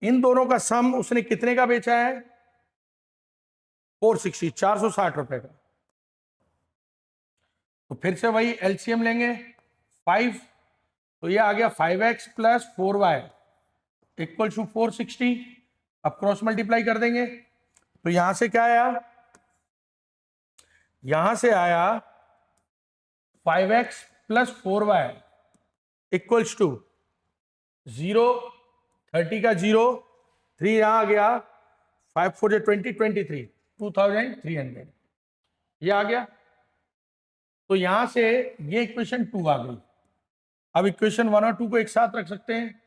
इन दोनों का सम उसने कितने का बेचा है, 460, 460 रुपए का। तो फिर से वही एलसीएम लेंगे 5, तो ये आ गया 5x plus 4y equal to 460। अब क्रॉस मल्टीप्लाई कर देंगे, तो यहां से क्या आया, यहां से आया 5x plus 4y equals to 0, 30 का 0, 3 यहां आ गया, 5 4 20, 23, 2300 ये आ गया। तो यहां से ये इक्वेशन 2 आ गई। अब इक्वेशन 1 और 2 को एक साथ रख सकते हैं,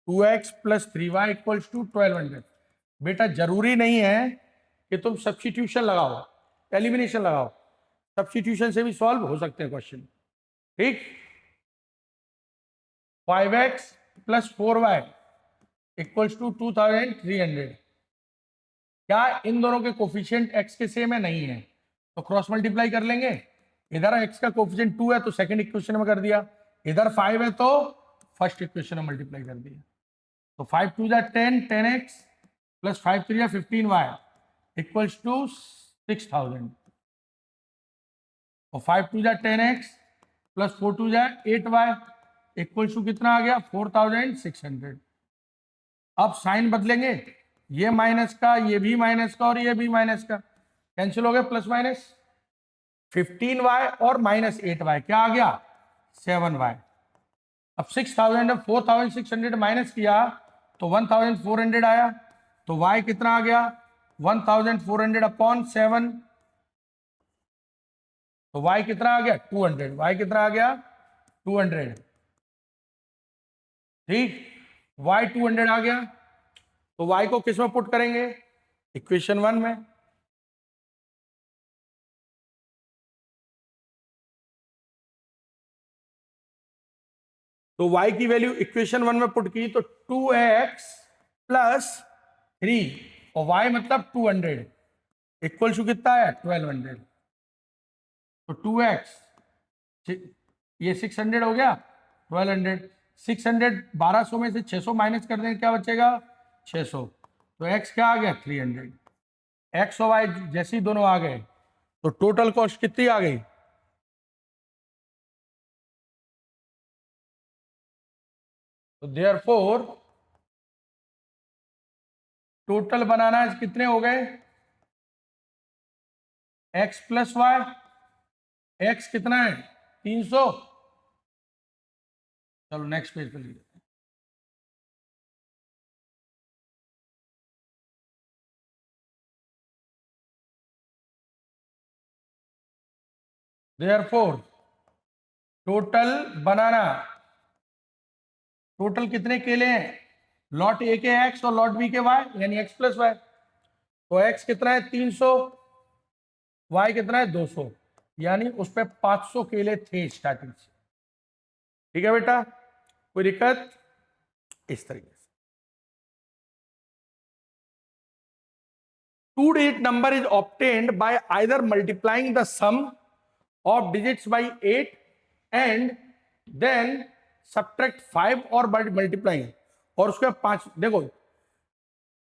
2x plus 3y equals to 1200। बेटा जरूरी नहीं है कि तुम सब्स्टिट्यूशन लगाओ, एलिमिनेशन लगाओ, सब्स्टिट्यूशन से भी सॉल्व हो सकते हैं क्वेश्चन, ठीक। 5x plus 4y equals to 2300। क्या इन दोनों के कोफिशिएंट x के सेम है, नहीं है, तो क्रॉस मल्टीप्लाई कर लेंगे। इधर x का कोफिशिएंट 2 है तो सेकंड इक्वेशन में कर दिया, इधर 5 है तो फर्स्ट इक्वेशन में मल्टीप्लाई कर दिया। तो 5 2 जा 10, 10x प्लस 5 3 जा 15y इक्वल्स टू 6000, और 5 2 जा 10x प्लस 4 2 जा 8y इक्वल्स टू कितना आ गया, 4600। अब साइन बदलेंगे, ये माइनस का, ये भी माइनस का, और ये भी माइनस का, कैंसिल हो गया, प्लस माइनस 15y और माइनस 8y क्या आ गया, 7y। अब 6000 4600 माइनस किया तो 1400 आया, तो y कितना आ गया, 1400 अपॉन 7, तो y कितना आ गया 200, y कितना आ गया 200, ठीक। y 200 आ गया, तो y को किस में पुट करेंगे, इक्वेशन 1 में। तो y की वैल्यू इक्वेशन 1 में पुट की तो 2x प्लस 3 और y मतलब 200 इक्वल टू कितना है 1200। तो 2x, ये 600 हो गया, 1200, 600 1200 में से 600 माइनस कर देंगे, क्या बचेगा 600, तो x क्या आ गया 300। x और y जैसे ही दोनों आ गए तो टोटल कॉस्ट कितनी आ गई, तो देयरफॉर टोटल बनाना कितने हो गए, x प्लस वाई, एक्स कितना है 300, चलो नेक्स्ट पेज पे लिख देते हैं। Therefore, टोटल बनाना, टोटल कितने केले हैं, लॉट ए के एक्स और लॉट बी के वाई, यानी एक्स प्लस वाई। तो एक्स कितना है 300, वाई कितना है 200, यानी उस पर 500 केले थे स्टार्टिंग से। ठीक है बेटा, कोई दिक्कत? इस तरीके से two digit number is obtained by either multiplying the sum of digits by 8 and then subtract 5 और मल्टीप्लाइंग, और उसके बाद 5। देखो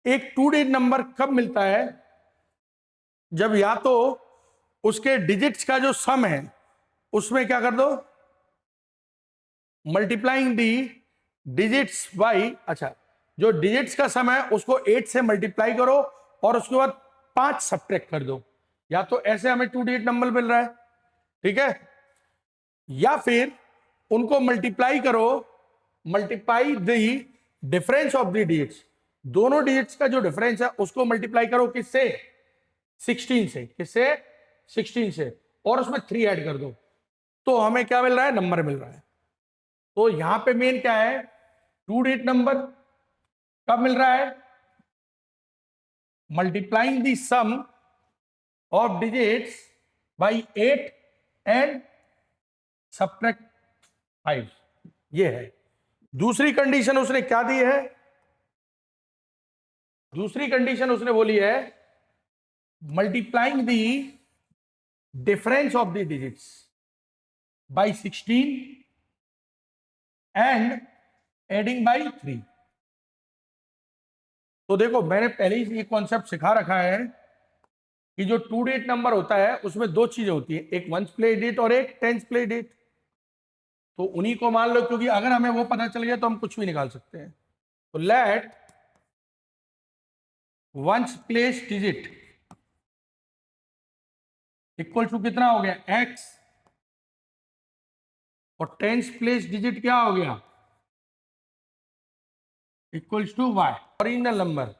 एक टू डिजिट नंबर कब मिलता है, जब या तो उसके डिजिट्स का जो सम है उसमें क्या कर दो, मल्टीप्लाइंग दी डिजिट्स बाई, अच्छा जो डिजिट्स का सम है उसको 8 से मल्टीप्लाई करो और उसके बाद 5 सब्ट्रैक्ट कर दो। या तो ऐसे हमें टू डिजिट नंबर मिल रहा है, ठीक है, या फिर उनको मल्टीप्लाई करो, multiply the difference of the digits, दोनों डिजिट्स का जो डिफरेंस है उसको मल्टीप्लाई करो किससे, 16 से, किससे 16 से, और उसमें 3 ऐड कर दो, तो हमें क्या मिल रहा है, नंबर मिल रहा है। तो यहां पे मेन क्या है, टू डिजिट नंबर कब मिल रहा है, multiplying the sum of digits by 8 and subtract 5, ये है। दूसरी कंडीशन उसने क्या दी है, दूसरी कंडीशन उसने बोली है multiplying the difference of the digits by 16 and adding by 3। तो देखो मैंने पहले ही ये कॉन्सेप्ट सिखा रखा है कि जो टू डिजिट नंबर होता है उसमें दो चीजें होती है, एक वंस प्लेस डिजिट और एक टेंस प्लेस डिजिट। तो उन्हीं को मान लो, क्योंकि अगर हमें वो पता चल गया तो हम कुछ भी निकाल सकते हैं। तो let ones place digit equal to कितना हो गया x, और टेंस प्लेस डिजिट क्या हो गया, equals to y। Original number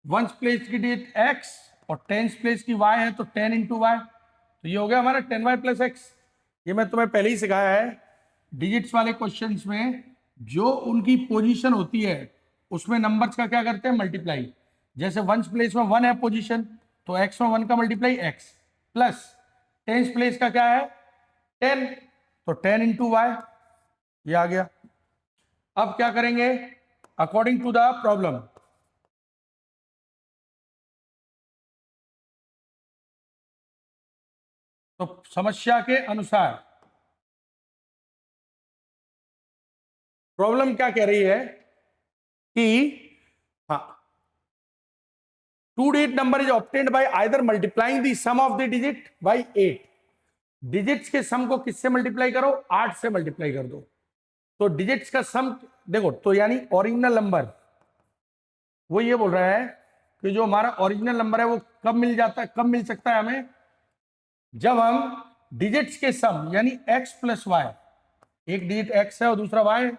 ones place की डिजिट x और टेंस प्लेस की y है, तो 10 इंटू वाई, तो ये हो गया हमारा 10y प्लस एक्स। ये मैं तुम्हें पहले ही सिखाया है डिजिट्स वाले क्वेश्चंस में, जो उनकी पोजीशन होती है उसमें नंबर्स का क्या करते हैं, मल्टीप्लाई। जैसे वंस प्लेस में 1 है पोजीशन, तो x में 1 का multiply x, plus tens place का क्या है 10, तो 10 इंटू वाई, ये आ गया। अब क्या करेंगे, अकॉर्डिंग टू द प्रॉब्लम, तो समस्या के अनुसार प्रॉब्लम क्या कह रही है कि हाँ, two digit number is obtained by either multiplying the sum of the digit by 8। Digits के सम को किससे मल्टीप्लाई करो, 8 से मल्टीप्लाई कर दो। तो डिजिट्स का सम देखो, तो यानी ओरिजिनल नंबर, वो ये बोल रहा है कि जो हमारा ओरिजिनल नंबर है वो कब मिल जाता है, कब मिल सकता है हमें, जब हम डिजिट्स के सम यानी x प्लस वाई, एक डिजिट x है और दूसरा y,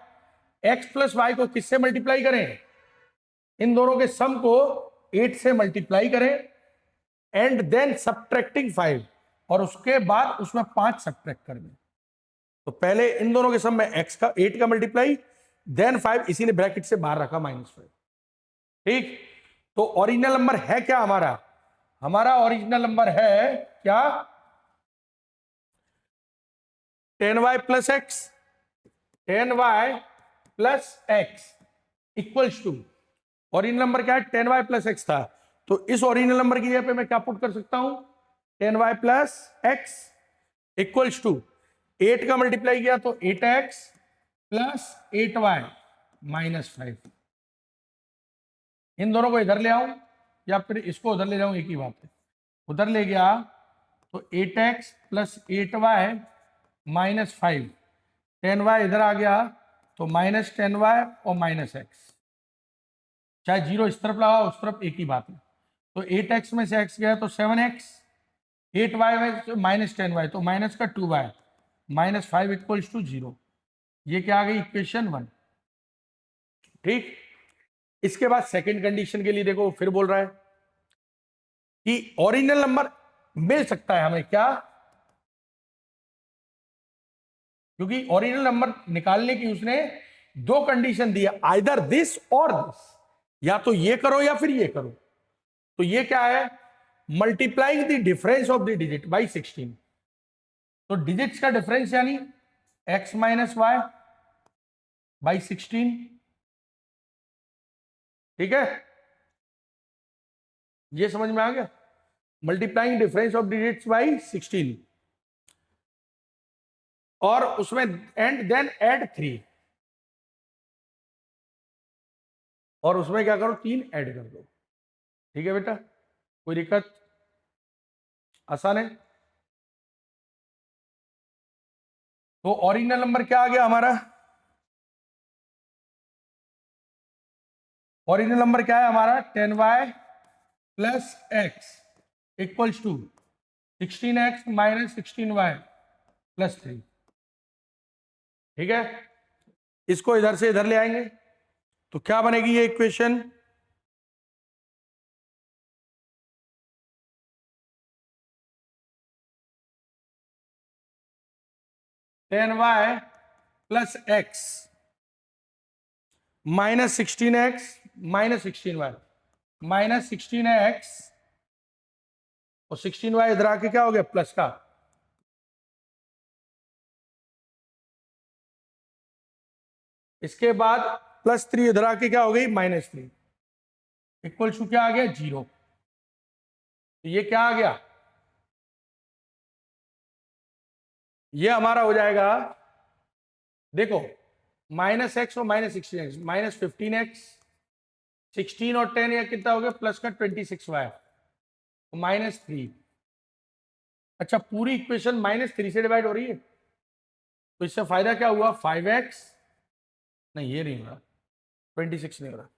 x प्लस वाई को किससे मल्टीप्लाई करें, इन दोनों के सम को 8 से मल्टीप्लाई करें, एंड देन सब्ट्रैक्टिंग 5, और उसके बाद उसमें 5 सब्ट्रैक्ट कर दें। तो पहले इन दोनों के सम में x का 8 का मल्टीप्लाई, देन 5, इसीलिए ब्रैकेट से बाहर रखा -5। ठीक, तो ओरिजिनल नंबर है क्या हमारा, हमारा ओरिजिनल नंबर है क्या, 10y plus x, 10y plus x equals to, original number क्या है 10y प्लस एक्स था, तो इस ओरिजिनल नंबर की जगह पे मैं क्या पुट कर सकता हूं, 10y plus x equals to 8 का मल्टीप्लाई किया तो 8x प्लस 8y माइनस 5। इन दोनों को इधर ले आऊं या फिर इसको उधर ले जाऊं, एक ही बात है। उधर ले गया तो 8x plus 8y minus 5, 10y इधर आ गया तो माइनस 10y और माइनस एक्स, चाहे जीरो इस तरफ लगा उस तरफ एक ही बात है। तो 8x में से x गया तो 7x 8y में माइनस 10y, तो माइनस का 2y, माइनस 5 इक्वल्स टू 0। ये क्या आ गई इक्वेशन 1। ठीक, इसके बाद सेकंड कंडीशन के लिए देखो फिर बोल रहा है कि ओरिजिनल नंबर मिल सकता है हमें क्या, क्योंकि ओरिजिनल नंबर निकालने की उसने दो कंडीशन दी है, आइदर दिस और दिस, या तो ये करो या फिर ये करो। तो ये क्या है, multiplying the difference of the digit by 16। तो डिजिट्स का डिफरेंस यानी x माइनस वाई बाई 16। ठीक है, ये समझ में आ गया, multiplying difference of digits by 16, और उसमें एंड देन ऐड 3, और उसमें क्या करो 3 ऐड कर दो। ठीक है बेटा, कोई दिक्कत, आसान है। तो ओरिजिनल नंबर क्या आ गया हमारा, ओरिजिनल नंबर क्या है हमारा 10y plus x equals to 16x minus 16y plus 3। ठीक है, इसको इधर से इधर ले आएंगे तो क्या बनेगी ये equation, ten y plus x minus 16x minus 16y minus 16x, और 16y इधर आके क्या हो गया प्लस का, इसके बाद प्लस 3 इधर आके क्या हो गई माइनस 3, इक्वल टू क्या आ गया 0। तो ये क्या आ गया, ये हमारा हो जाएगा, देखो माइनस एक्स और माइनस 16x, माइनस 15x, 16 और 10 या कितना हो गया प्लस का 26y माइनस 3। अच्छा, पूरी इक्वेशन माइनस 3 से डिवाइड हो रही है, तो इससे फायदा क्या हुआ 5x, नहीं ये नहीं हो रहा, 26 नहीं हो रहा,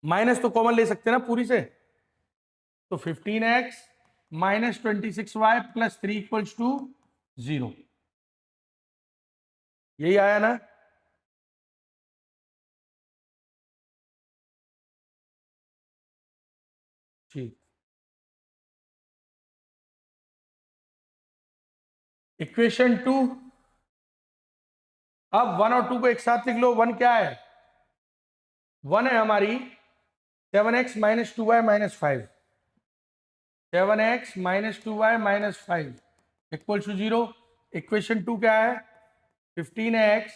माइनस तो कॉमन ले सकते हैं ना पूरी से, तो 15x minus 26y plus 3 equals to 0। यही आया ना, ठीक। इक्वेशन 2, अब 1 और 2 को एक साथ लिख लो। 1 क्या है, 1 है हमारी 7x minus 2y minus 5, 7x minus 2y minus 5 equal to 0। Equation 2 क्या है, 15x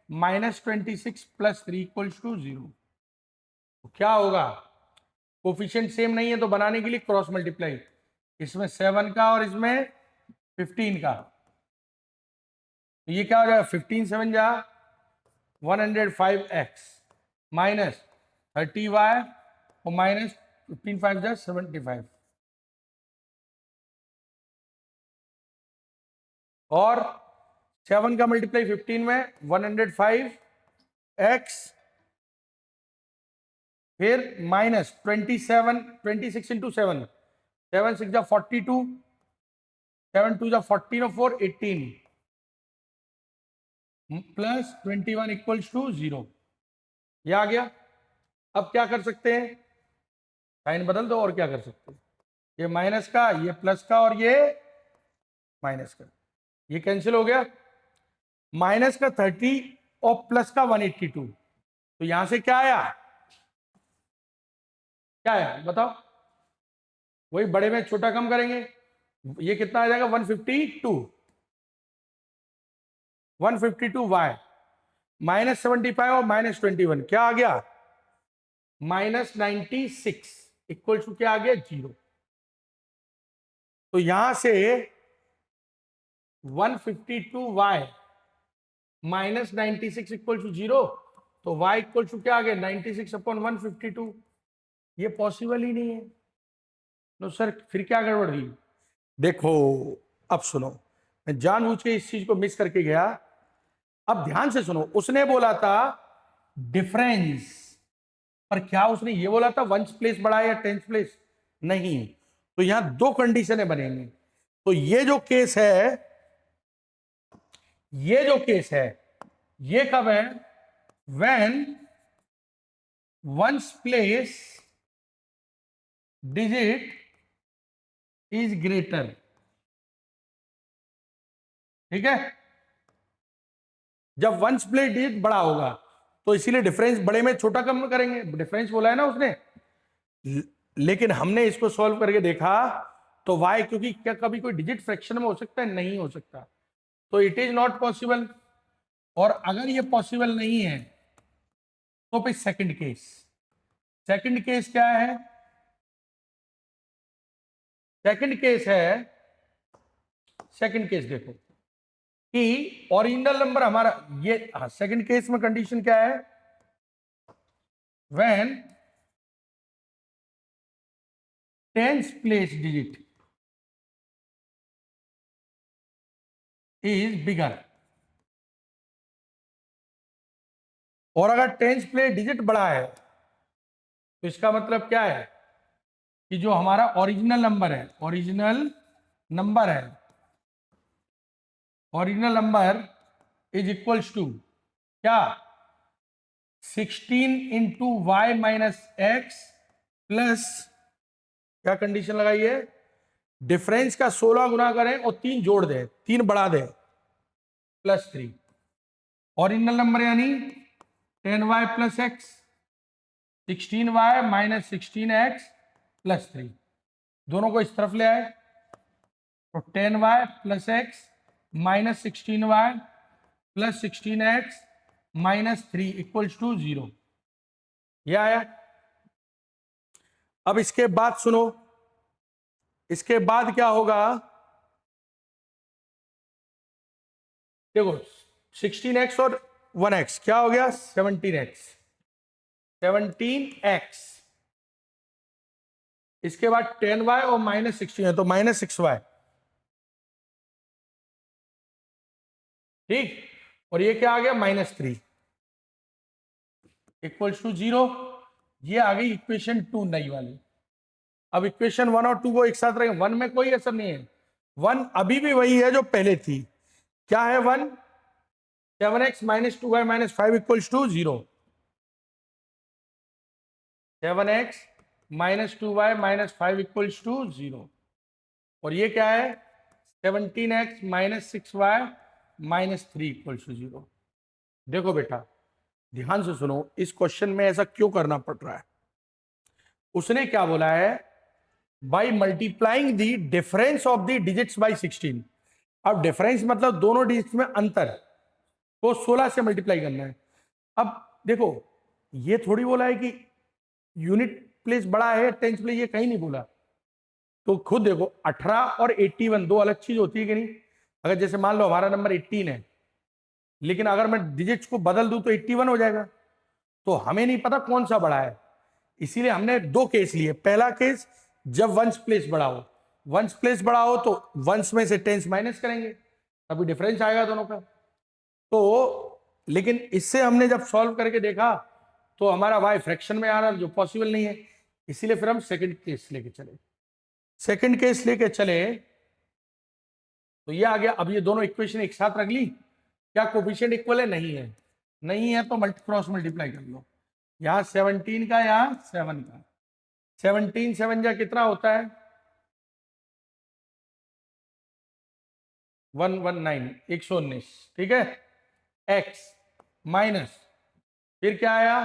minus 26 plus 3 equal to 0। तो क्या होगा, कोफिशिएंट सेम नहीं है तो बनाने के लिए क्रॉस मल्टीप्लाई, इसमें 7 का और इसमें 15 का, तो ये क्या हो जाएगा 15 7 जा 105x माइनस 30y और माइनस 15 5 जा 75, और 7 का मल्टीप्लाई 15 में 105x, फिर माइनस 27 26 इंटू 7, 7 6 जा 42, 7 2 जा 14 और 4 18 प्लस 21 इक्वल्स टू 0। ये आ गया। अब क्या कर सकते हैं, साइन बदल दो, और क्या कर सकते हैं, ये माइनस का ये प्लस का और ये माइनस का, ये कैंसिल हो गया, माइनस का 30 और प्लस का 182, तो यहां से क्या आया, क्या है बताओ, वही बड़े में छोटा कम करेंगे, ये कितना आ जाएगा 152 वाई माइनस 75 और माइनस 21 क्या आ गया माइनस 96 इक्वल टू क्या आ गया 0। तो यहां से 152y माइनस 96 इक्वल टू 0, तो y इक्वल टू क्या आ गया 96 अपॉन 152। ये पॉसिबल ही नहीं है। तो सर फिर क्या गड़बड़ हुई, देखो अब सुनो, मैं जानबूझ के इस चीज को मिस करके गया। अब ध्यान से सुनो, उसने बोला था डिफरेंस, पर क्या उसने ये बोला था 1th प्लेस बड़ा है या 10th प्लेस, नहीं, तो यहां दो कंडीशनें बनेंगी। तो ये जो केस है, ये जो केस है, ये कब है? When once place digit is greater. ठीक है, जब वंस प्लेस डिजिट बड़ा होगा, तो इसीलिए डिफरेंस बड़े में छोटा कम करेंगे, डिफरेंस बोला है ना उसने। लेकिन हमने इसको सॉल्व करके देखा तो y, क्योंकि क्या कभी कोई डिजिट फ्रैक्शन में हो सकता है? नहीं हो सकता, तो इट इज नॉट पॉसिबल। और अगर ये पॉसिबल नहीं है तो फिर सेकंड केस, सेकंड केस क्या है? सेकंड केस है, सेकंड केस देखो कि ओरिजिनल नंबर हमारा ये, सेकंड केस में कंडीशन क्या है? When tens place digit is bigger. और अगर टेंस प्लेस डिजिट बड़ा है तो इसका मतलब क्या है कि जो हमारा ओरिजिनल नंबर है, ओरिजिनल नंबर है, original number is equals to क्या? 16 into y minus x plus, क्या कंडीशन लगाई है? डिफरेंस का 16 गुना करें और 3 जोड़ दें, 3 बढ़ा दें, प्लस 3। ओरिजिनल नंबर यानी 10y plus x, 16y minus 16x plus 3, दोनों को इस तरफ ले आए तो 10y plus x minus 16y plus 16x minus 3 equals to 0। ये आया। अब इसके बाद सुनो, इसके बाद क्या होगा? देखो 16x और 1x क्या हो गया? 17x, 17x। इसके बाद 10y और माइनस 16 है तो माइनस 6y। ठीक, और ये क्या आ गया? Minus 3 equals to 0। ये आ गई इक्वेशन 2 नई वाली। अब इक्वेशन 1 और 2 को एक साथ रखें, 1 में कोई असर नहीं है, 1 अभी भी वही है जो पहले थी। क्या है 1? 7x minus 2y minus 5 equals to 0। 7x minus 2y minus 5 equals to 0। और ये क्या है? 17x minus 6y minus 3 equals to 0। देखो बेटा ध्यान से सुनो, इस क्वेश्चन में ऐसा क्यों करना पड़ रहा है? उसने क्या बोला है? By multiplying the difference of the digits by 16। अब डिफरेंस मतलब दोनों डिजिट्स में अंतर को 16 से मल्टीप्लाई करना है। अब देखो ये थोड़ी बोला है कि यूनिट प्लेस बड़ा है, टेंस प्लेस, ये कहीं नहीं बोला। तो खुद देखो 18 और 81 दो अलग चीज होती है कि नहीं? अगर जैसे मान लो हमारा नंबर 18 है, लेकिन अगर मैं डिजिट्स को बदल दूं तो 81 हो जाएगा, तो हमें नहीं पता कौन सा बड़ा है। इसीलिए हमने दो केस लिए। पहला केस जब वंस प्लेस बड़ा हो, वंस प्लेस बड़ा हो तो वंस में से टेंस माइनस करेंगे, तभी डिफरेंस आएगा दोनों का। तो लेकिन इससे हमने जब सॉल्व करके देखा तो हमारा y फ्रैक्शन में आ रहा, जो पॉसिबल नहीं है। इसीलिए फिर हम सेकंड केस लेके चले। सेकंड केस लेके चले तो ये आ गया। अब ये दोनों इक्वेशन एक साथ रख ली, क्या कोफिशिएंट इक्वल है? नहीं है, नहीं है तो क्रॉस मल्टीप्लाई कर लो। यहाँ 17 का, यहाँ 7 का, 17 7 जा कितना होता है? 119, 119। ठीक है, x माइनस फिर क्या आया?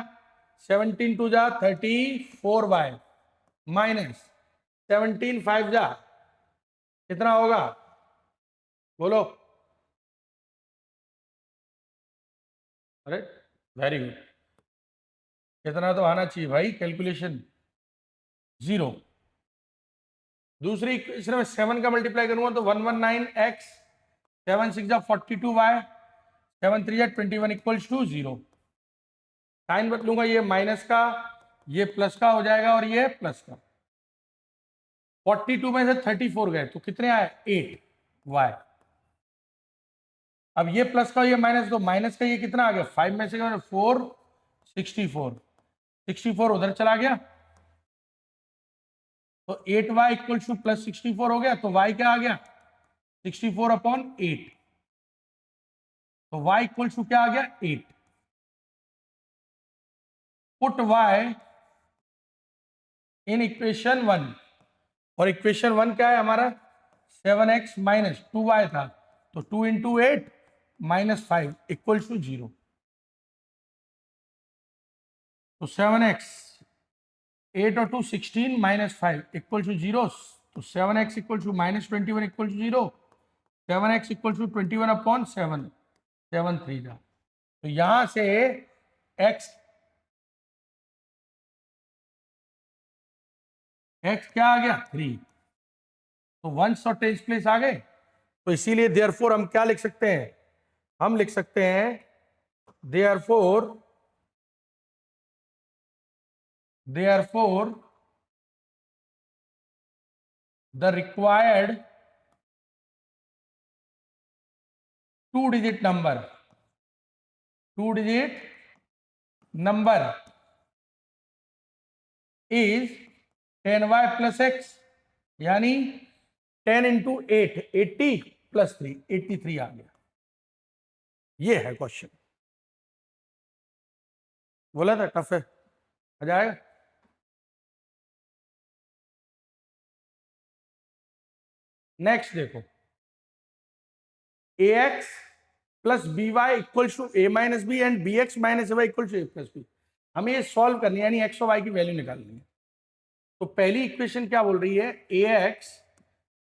17 2 जा 34y माइनस 17 5 जा कितना होगा? बोलो। अरे वेरी गुड, कितना तो आना चाहिए भाई कैलकुलेशन, 0। दूसरी इक्वेशन में 7 का मल्टीप्लाई करूंगा तो 119x, 7 6 जा 42y, 7 3 जा 21 इक्वल्स टू 0। साइन बदलूंगा, ये माइनस का ये प्लस का हो जाएगा और ये प्लस का। 42 में से 34 गए तो कितने आए? 8y। अब ये प्लस का ये माइनस, तो माइनस का ये कितना आ गया? 5 में से 4 64, 64 उधर चला गया। तो 8y इक्वल टू प्लस 64 हो गया, तो y क्या आ गया 64/8। तो y इक्वल टू क्या आ गया 8। पुट y इन इक्वेशन 1, और इक्वेशन 1 क्या है हमारा 7x माइनस 2y था, तो 2 इंटू 8 माइनस 5 इक्वल टू 0। तो 7x 8 और 2 16 माइनस 5 इक्वल टू 0। तो 7x equal to minus 21 equal to 0। 7x equal to 21/7 7 3 जा। तो यहां से x क्या आ गया 3। तो वंस और टेंस प्लेस आ गए। तो इसीलिए देयरफॉर हम क्या लिख सकते हैं, हम लिख सकते हैं therefore the required 2-digit number is 10y plus x, यानी 10 इंटू 8 80 प्लस 3 83 आ गया। ये है क्वेश्चन। बोला था टफ है, आ जाएगा। नेक्स्ट देखो, ax plus b y equal to a minus b and b x minus y equal to a plus b. हमें ये सॉल्व करनी है, यानी एक्स और वाई की वैल्यू निकालनी है। तो पहली इक्वेशन क्या बोल रही है, a x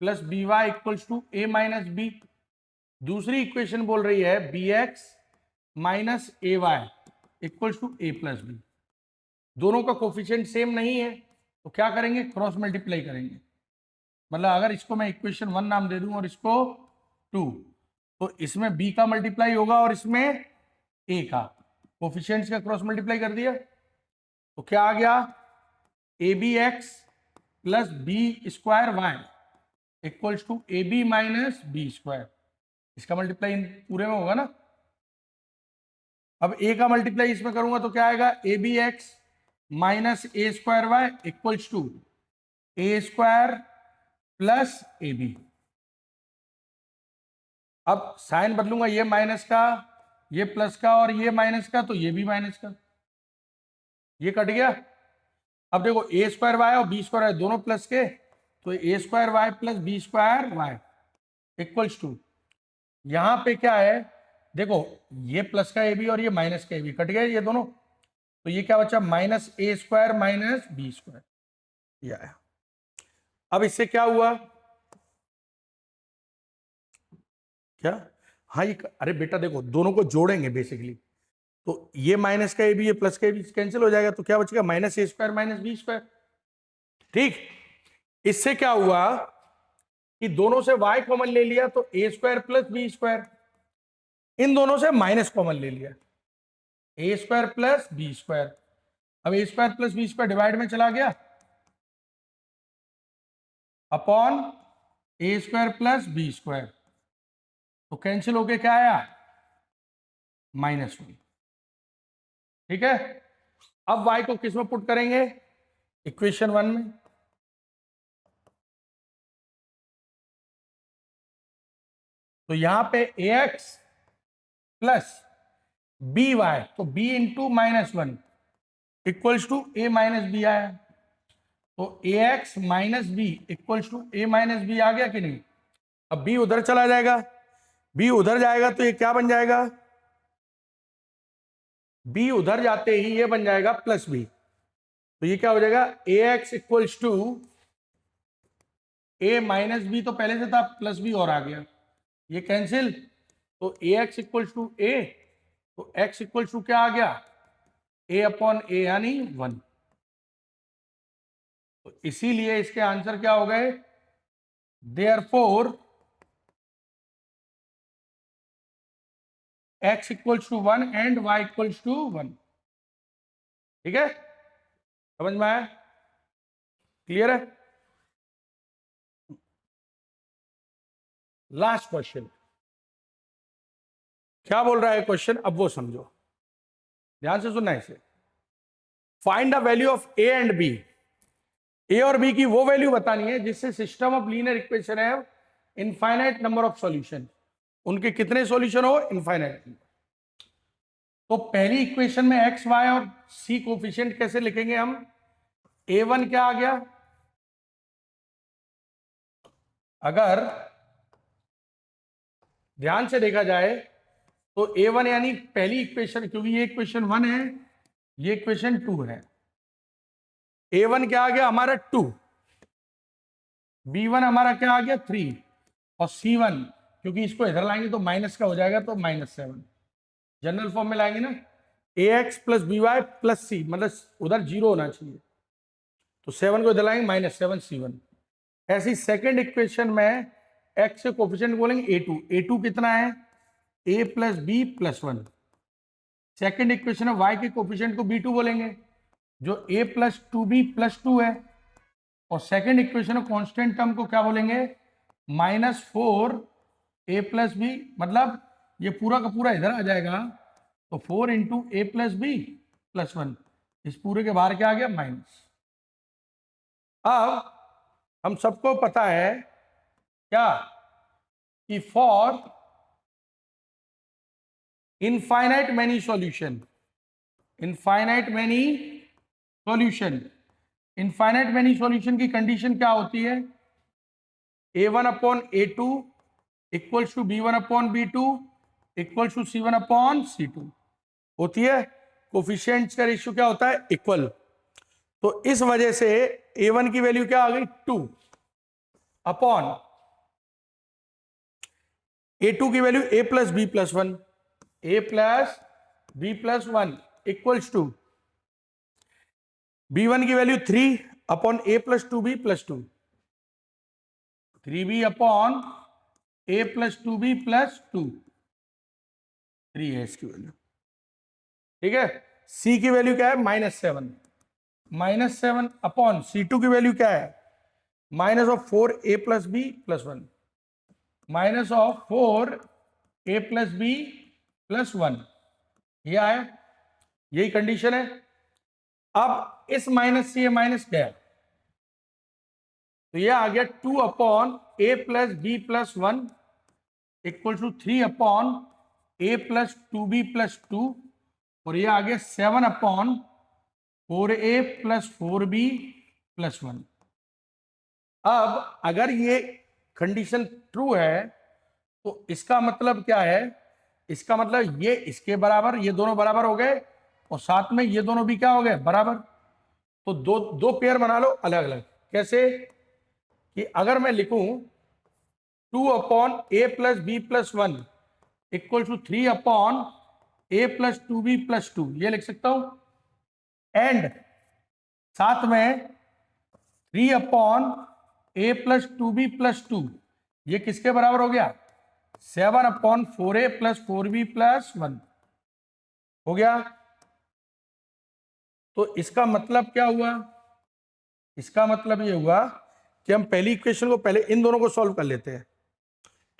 plus b y equal to a minus b. दूसरी इक्वेशन बोल रही है b x minus a y equal to a plus b. दोनों का कोफिशिएंट सेम नहीं है, तो क्या करेंगे, क्रॉस मल्टीप्लाई करेंगे। मतलब अगर इसको मैं इक्वेशन 1 नाम दे दूं और इसको 2, तो इसमें b का मल्टीप्लाई होगा और इसमें a का। कोफिशिएंट्स का क्रॉस मल्टीप्लाई कर दिया, तो क्या आ गया a b x plus b square y equals to a b minus b square. इसका मल्टीप्लाई पूरे में होगा ना। अब a का मल्टीप्लाई इसमें करूंगा तो क्या आएगा, a b x minus a square y equals to a square plus a b. अब साइन बदलूंगा, ये माइनस का, ये प्लस का, और ये माइनस का, तो ये भी माइनस का, ये कट गया। अब देखो ए स्क्वायर वाई और बी स्क्वायर वाई दोनों प्लस के, तो a square y plus b square y equals to, यहां पे क्या है देखो, ये प्लस का ए बी और ये माइनस का ए बी कट गया ये दोनों, तो ये क्या बचा minus a square minus b square, ये आया। अब इससे क्या हुआ, क्या, हाँ ये, अरे बेटा देखो दोनों को जोड़ेंगे बेसिकली, तो ये माइनस का ए बी, ये प्लस का ए बी कैंसिल हो जाएगा, तो क्या बचेगा minus a square minus b square. ठीक, इससे क्या हुआ कि दोनों से y कॉमन ले लिया, तो a square plus b square, इन दोनों से माइनस कॉमन ले लिया, a square plus b square. अब a square plus b square divide में चला गया upon a square plus b square, तो कैंसिल होके क्या आया -1। ठीक है, अब y को किस में पुट करेंगे, इक्वेशन 1 में। तो यहां पे ax प्लस बी वाई, तो b into -1 equals to a minus b आया, तो ax minus b equals to a minus b आ गया कि नहीं। अब b उधर चला जाएगा, b उधर जाएगा तो ये क्या बन जाएगा, b उधर जाते ही ये बन जाएगा प्लस बी, तो ये क्या हो जाएगा ax equals to a minus b, तो पहले से था प्लस बी और आ गया, ये कैंसिल, तो ax इक्वल्स टू a, तो x इक्वल्स टू क्या आ गया a अपॉन a यानी 1। तो इसीलिए इसके आंसर क्या हो गए, therefore x equals to 1 and y equals to 1। ठीक है, समझ में आया, क्लियर है। लास्ट क्वेश्चन, क्या बोल रहा है क्वेश्चन, अब वो समझो, ध्यान से सुनना इसे। Find the value of a and b ए और बी की वो वैल्यू बतानी है जिससे सिस्टम ऑफ लीनियर इक्वेशन है इनफाइनाइट नंबर ऑफ सॉल्यूशन, उनके कितने सॉल्यूशन हो, इनफाइनाइट। तो पहली इक्वेशन में एक्स वाई और सी कोफिशिएंट कैसे लिखेंगे हम? A1 क्या आ गया, अगर ध्यान से देखा जाए तो A1 यानी पहली इक्वेशन, क्योंकि ये इक्वेशन 1 है, ये इक्वेशन 2 है। A1 क्या आ गया हमारा 2, B1 हमारा क्या आ गया 3, और C1 क्योंकि इसको इधर लाएंगे तो माइनस का हो जाएगा तो -7। जनरल फॉर्म में लाएंगे ना, AX plus BY plus C, मतलब उधर 0 होना चाहिए, तो 7 को इधर लाएंगे -7 C1। ऐसी सेकंड इक्वेशन में x से कोफिशिएंट बोलेंगे A2, A2 कितना है, A plus b plus 1। Second equation है y के कोफिशिएंट को B2 बोलेंगे, जो A प्लस 2B प्लस 2 है। और second equation of constant term को क्या बोलेंगे, -4 A प्लस बी, मतलब ये पूरा का पूरा इधर आ जाएगा, तो 4 इंटू ए प्लस बी प्लस 1, इस पूरे के बाहर क्या आ गया, माइनस। अब हम सबको पता है क्या कि for infinite many solution, infinite many solution, infinite many solution की कंडीशन क्या होती है, A1 upon A2 equals to B1 upon B2 equals to C1 upon C2 होती है। कोफिशिएंट्स का रेशियो क्या होता है, इक्वल। तो इस वजह से A1 की वैल्यू क्या आ गई, 2 अपॉन A2 की value A plus b plus 1, A plus b plus 1 equals to B1 की value 3 upon A plus 2B plus 2, 3B upon A plus 2B plus 2, 3 है इसकी वैल्यू, ठीक है। C की वैल्यू क्या है, -7, -7 अपॉन C2 की वैल्यू क्या है, minus of 4A plus b plus 1, minus of 4A plus b plus 1, ये आया, यही कंडीशन है। अब इस माइनस से ये माइनस गया, तो ये आ गया 2 upon A plus b plus 1 equal to 3 upon A plus 2B plus 2, और ये आ गया 7 upon 4A plus 4B plus 1। अब अगर ये कंडीशन ट्रू है तो इसका मतलब क्या है, इसका मतलब ये इसके बराबर, ये दोनों बराबर हो गए, और साथ में ये दोनों भी क्या हो गए, बराबर। तो दो दो पेयर बना लो अलग अलग। कैसे कि अगर मैं लिखूं 2 upon a plus b plus 1 equal to 3 upon a plus 2B plus 2, ये लिख सकता हूं, एंड साथ में 3 upon a plus 2B plus 2, ये किसके बराबर हो गया, 7 upon 4A plus 4B plus 1 हो गया। तो इसका मतलब क्या हुआ, इसका मतलब ये हुआ कि हम पहली इक्वेशन को पहले इन दोनों को सॉल्व कर लेते हैं।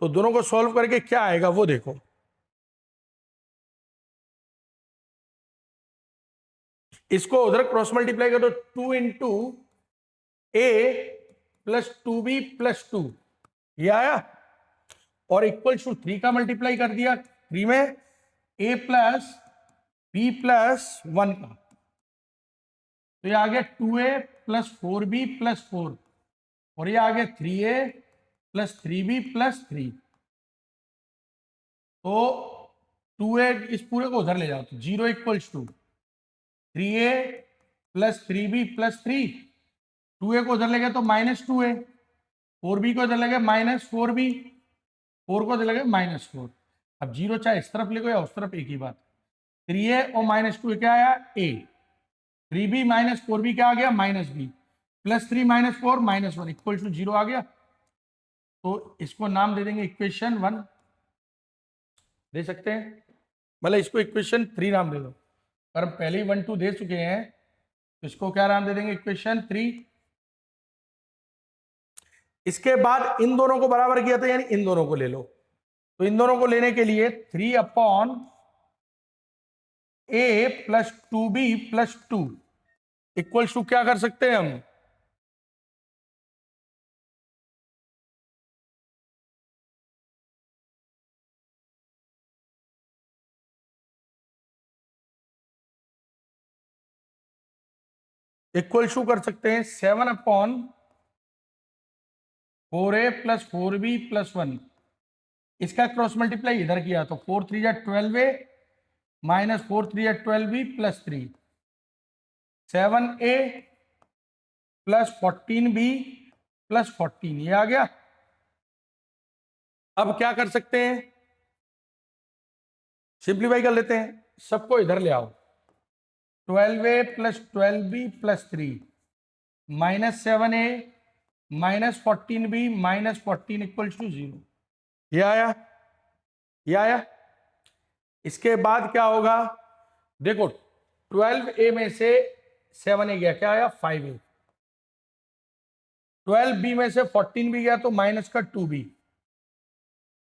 तो दोनों को सॉल्व करके क्या आएगा वो देखो, इसको उधर क्रॉस मल्टीप्लाई करो, 2 इंटू ए प्लस 2B प्लस 2, ये आया, और इक्वल टू 3 का मल्टीप्लाई कर दिया 3 में A प्लस बी प्लस 1 का, तो ये आ गया 2A प्लस 4B प्लस 4, और ये आ गया 3A प्लस 3B प्लस 3। तो 2A इस पूरे को उधर ले जाओ, तो 0 equals to 3A plus 3B plus 3, 2A को उधर ले गया तो -2A, 4B को इधर लगे -4B, 4 को इधर लगे -4। अब 0 चाहे इस तरफ लिखो या उस तरफ, एक ही बात। 3A और -2 क्या आया, A, 3B माइनस 4B क्या आ गया, -B, प्लस 3 -4 -1 इक्वल टू 0 आ गया। तो इसको नाम दे देंगे इक्वेशन 1, दे सकते हैं, मतलब इसको इक्वेशन 3 नाम दे दो, पर हम पहले ही 1 2 दे चुके हैं, तो इसको क्या नाम दे देंगे, इक्वेशन 3। इसके बाद इन दोनों को बराबर किया था, यानी इन दोनों को ले लो, तो इन दोनों को लेने के लिए 3 upon A plus 2B plus 2 equals to क्या कर सकते हैं हम, इक्वल टू कर सकते हैं 7/4a + 4b + 1। इसका क्रॉस मल्टीप्लाई इधर किया तो 4 3 जा 12a - 4 3 जा 12b + 3, 7a + 14b + 14, ये आ गया। अब क्या कर सकते हैं, सिंप्लीफाई कर लेते हैं, सबको इधर ले आओ। 12a + 12b + 3 -7a - 14b - 14 = 0। ये आया, ये आया। इसके बाद क्या होगा, देखो 12a में से 7a गया, क्या आया 5a। 12b में से 14b गया तो माइनस का 2b।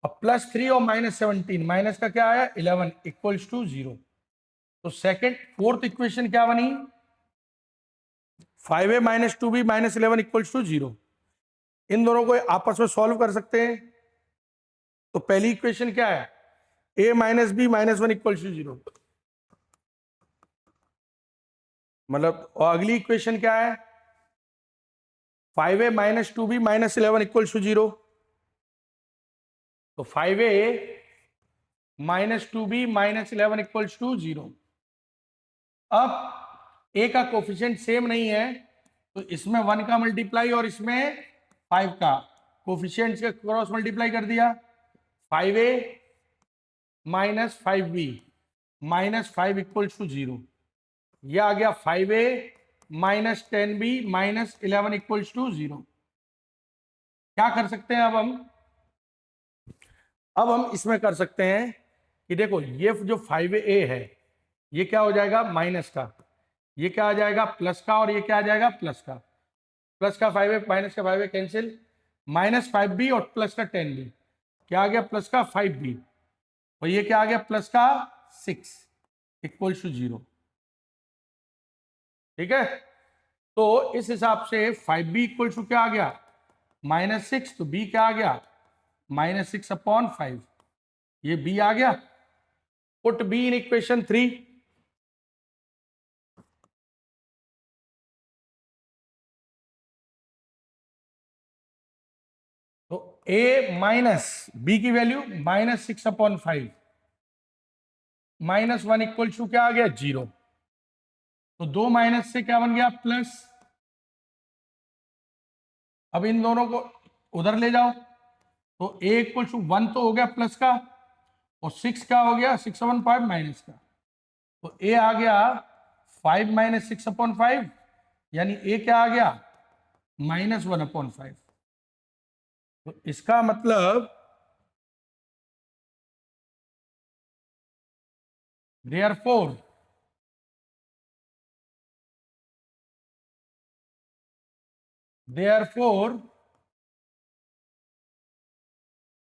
अब +3 और -17, माइनस का क्या आया 11 = 0। तो सेकंड फोर्थ इक्वेशन क्या बनी, 5a - 2b - 11 = 0। इन दोनों को आपस में सॉल्व कर सकते हैं। तो पहली इक्वेशन क्या है, a - b - 1 = 0। मतलब और अगली इक्वेशन क्या है, 5a - 2b - 11 = 0। तो 5a - 2b - 11 = 0। अब a का कोफिशिएंट सेम नहीं है तो इसमें 1 का मल्टीप्लाई और इसमें 5 का, कोफिशिएंट्स का क्रॉस मल्टीप्लाई कर दिया। 5a - 5b - 5 = 0। यह आ गया 5a - 10b - 11 = 0। क्या कर सकते हैं अब हम इसमें कर सकते हैं कि देखो ये जो 5a है ये क्या हो जाएगा माइनस का, ये क्या आ जाएगा प्लस का, और ये क्या आ जाएगा प्लस का। प्लस का 5a माइनस का 5a कैंसिल, -5b और प्लस का 10b, क्या आ गया प्लस का 5b, और ये क्या आ गया प्लस का 6 = 0। ठीक है, तो इस हिसाब से 5b = क्या आ गया -6, तो b क्या आ गया -6/5, ये b आ गया। Put b in equation 3। तो a - b की वैल्यू -6/5 -1 = क्या आ गया 0। तो 2 माइनस से क्या बन गया प्लस। अब इन दोनों को उधर ले जाओ तो a = 1 तो हो गया प्लस का, और 6 का हो गया 6/5 माइनस का। तो a आ गया 5 - 6/5, यानी a क्या आ गया -1/5। तो इसका मतलब therefore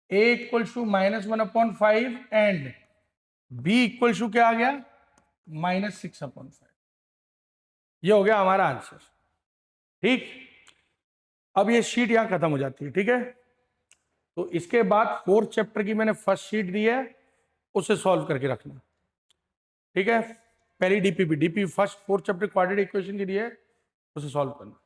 a = -1/5 एंड b = क्या आ गया -6/5। ये हो गया हमारा आंसर। ठीक, अब ये शीट यहां खत्म हो जाती है। ठीक है, तो इसके बाद 4th चैप्टर की मैंने फर्स्ट शीट दी है, उसे सॉल्व करके रखना। ठीक है, पहली DPP first 4th chapter quadratic equation की दी है, उसे सॉल्व करना।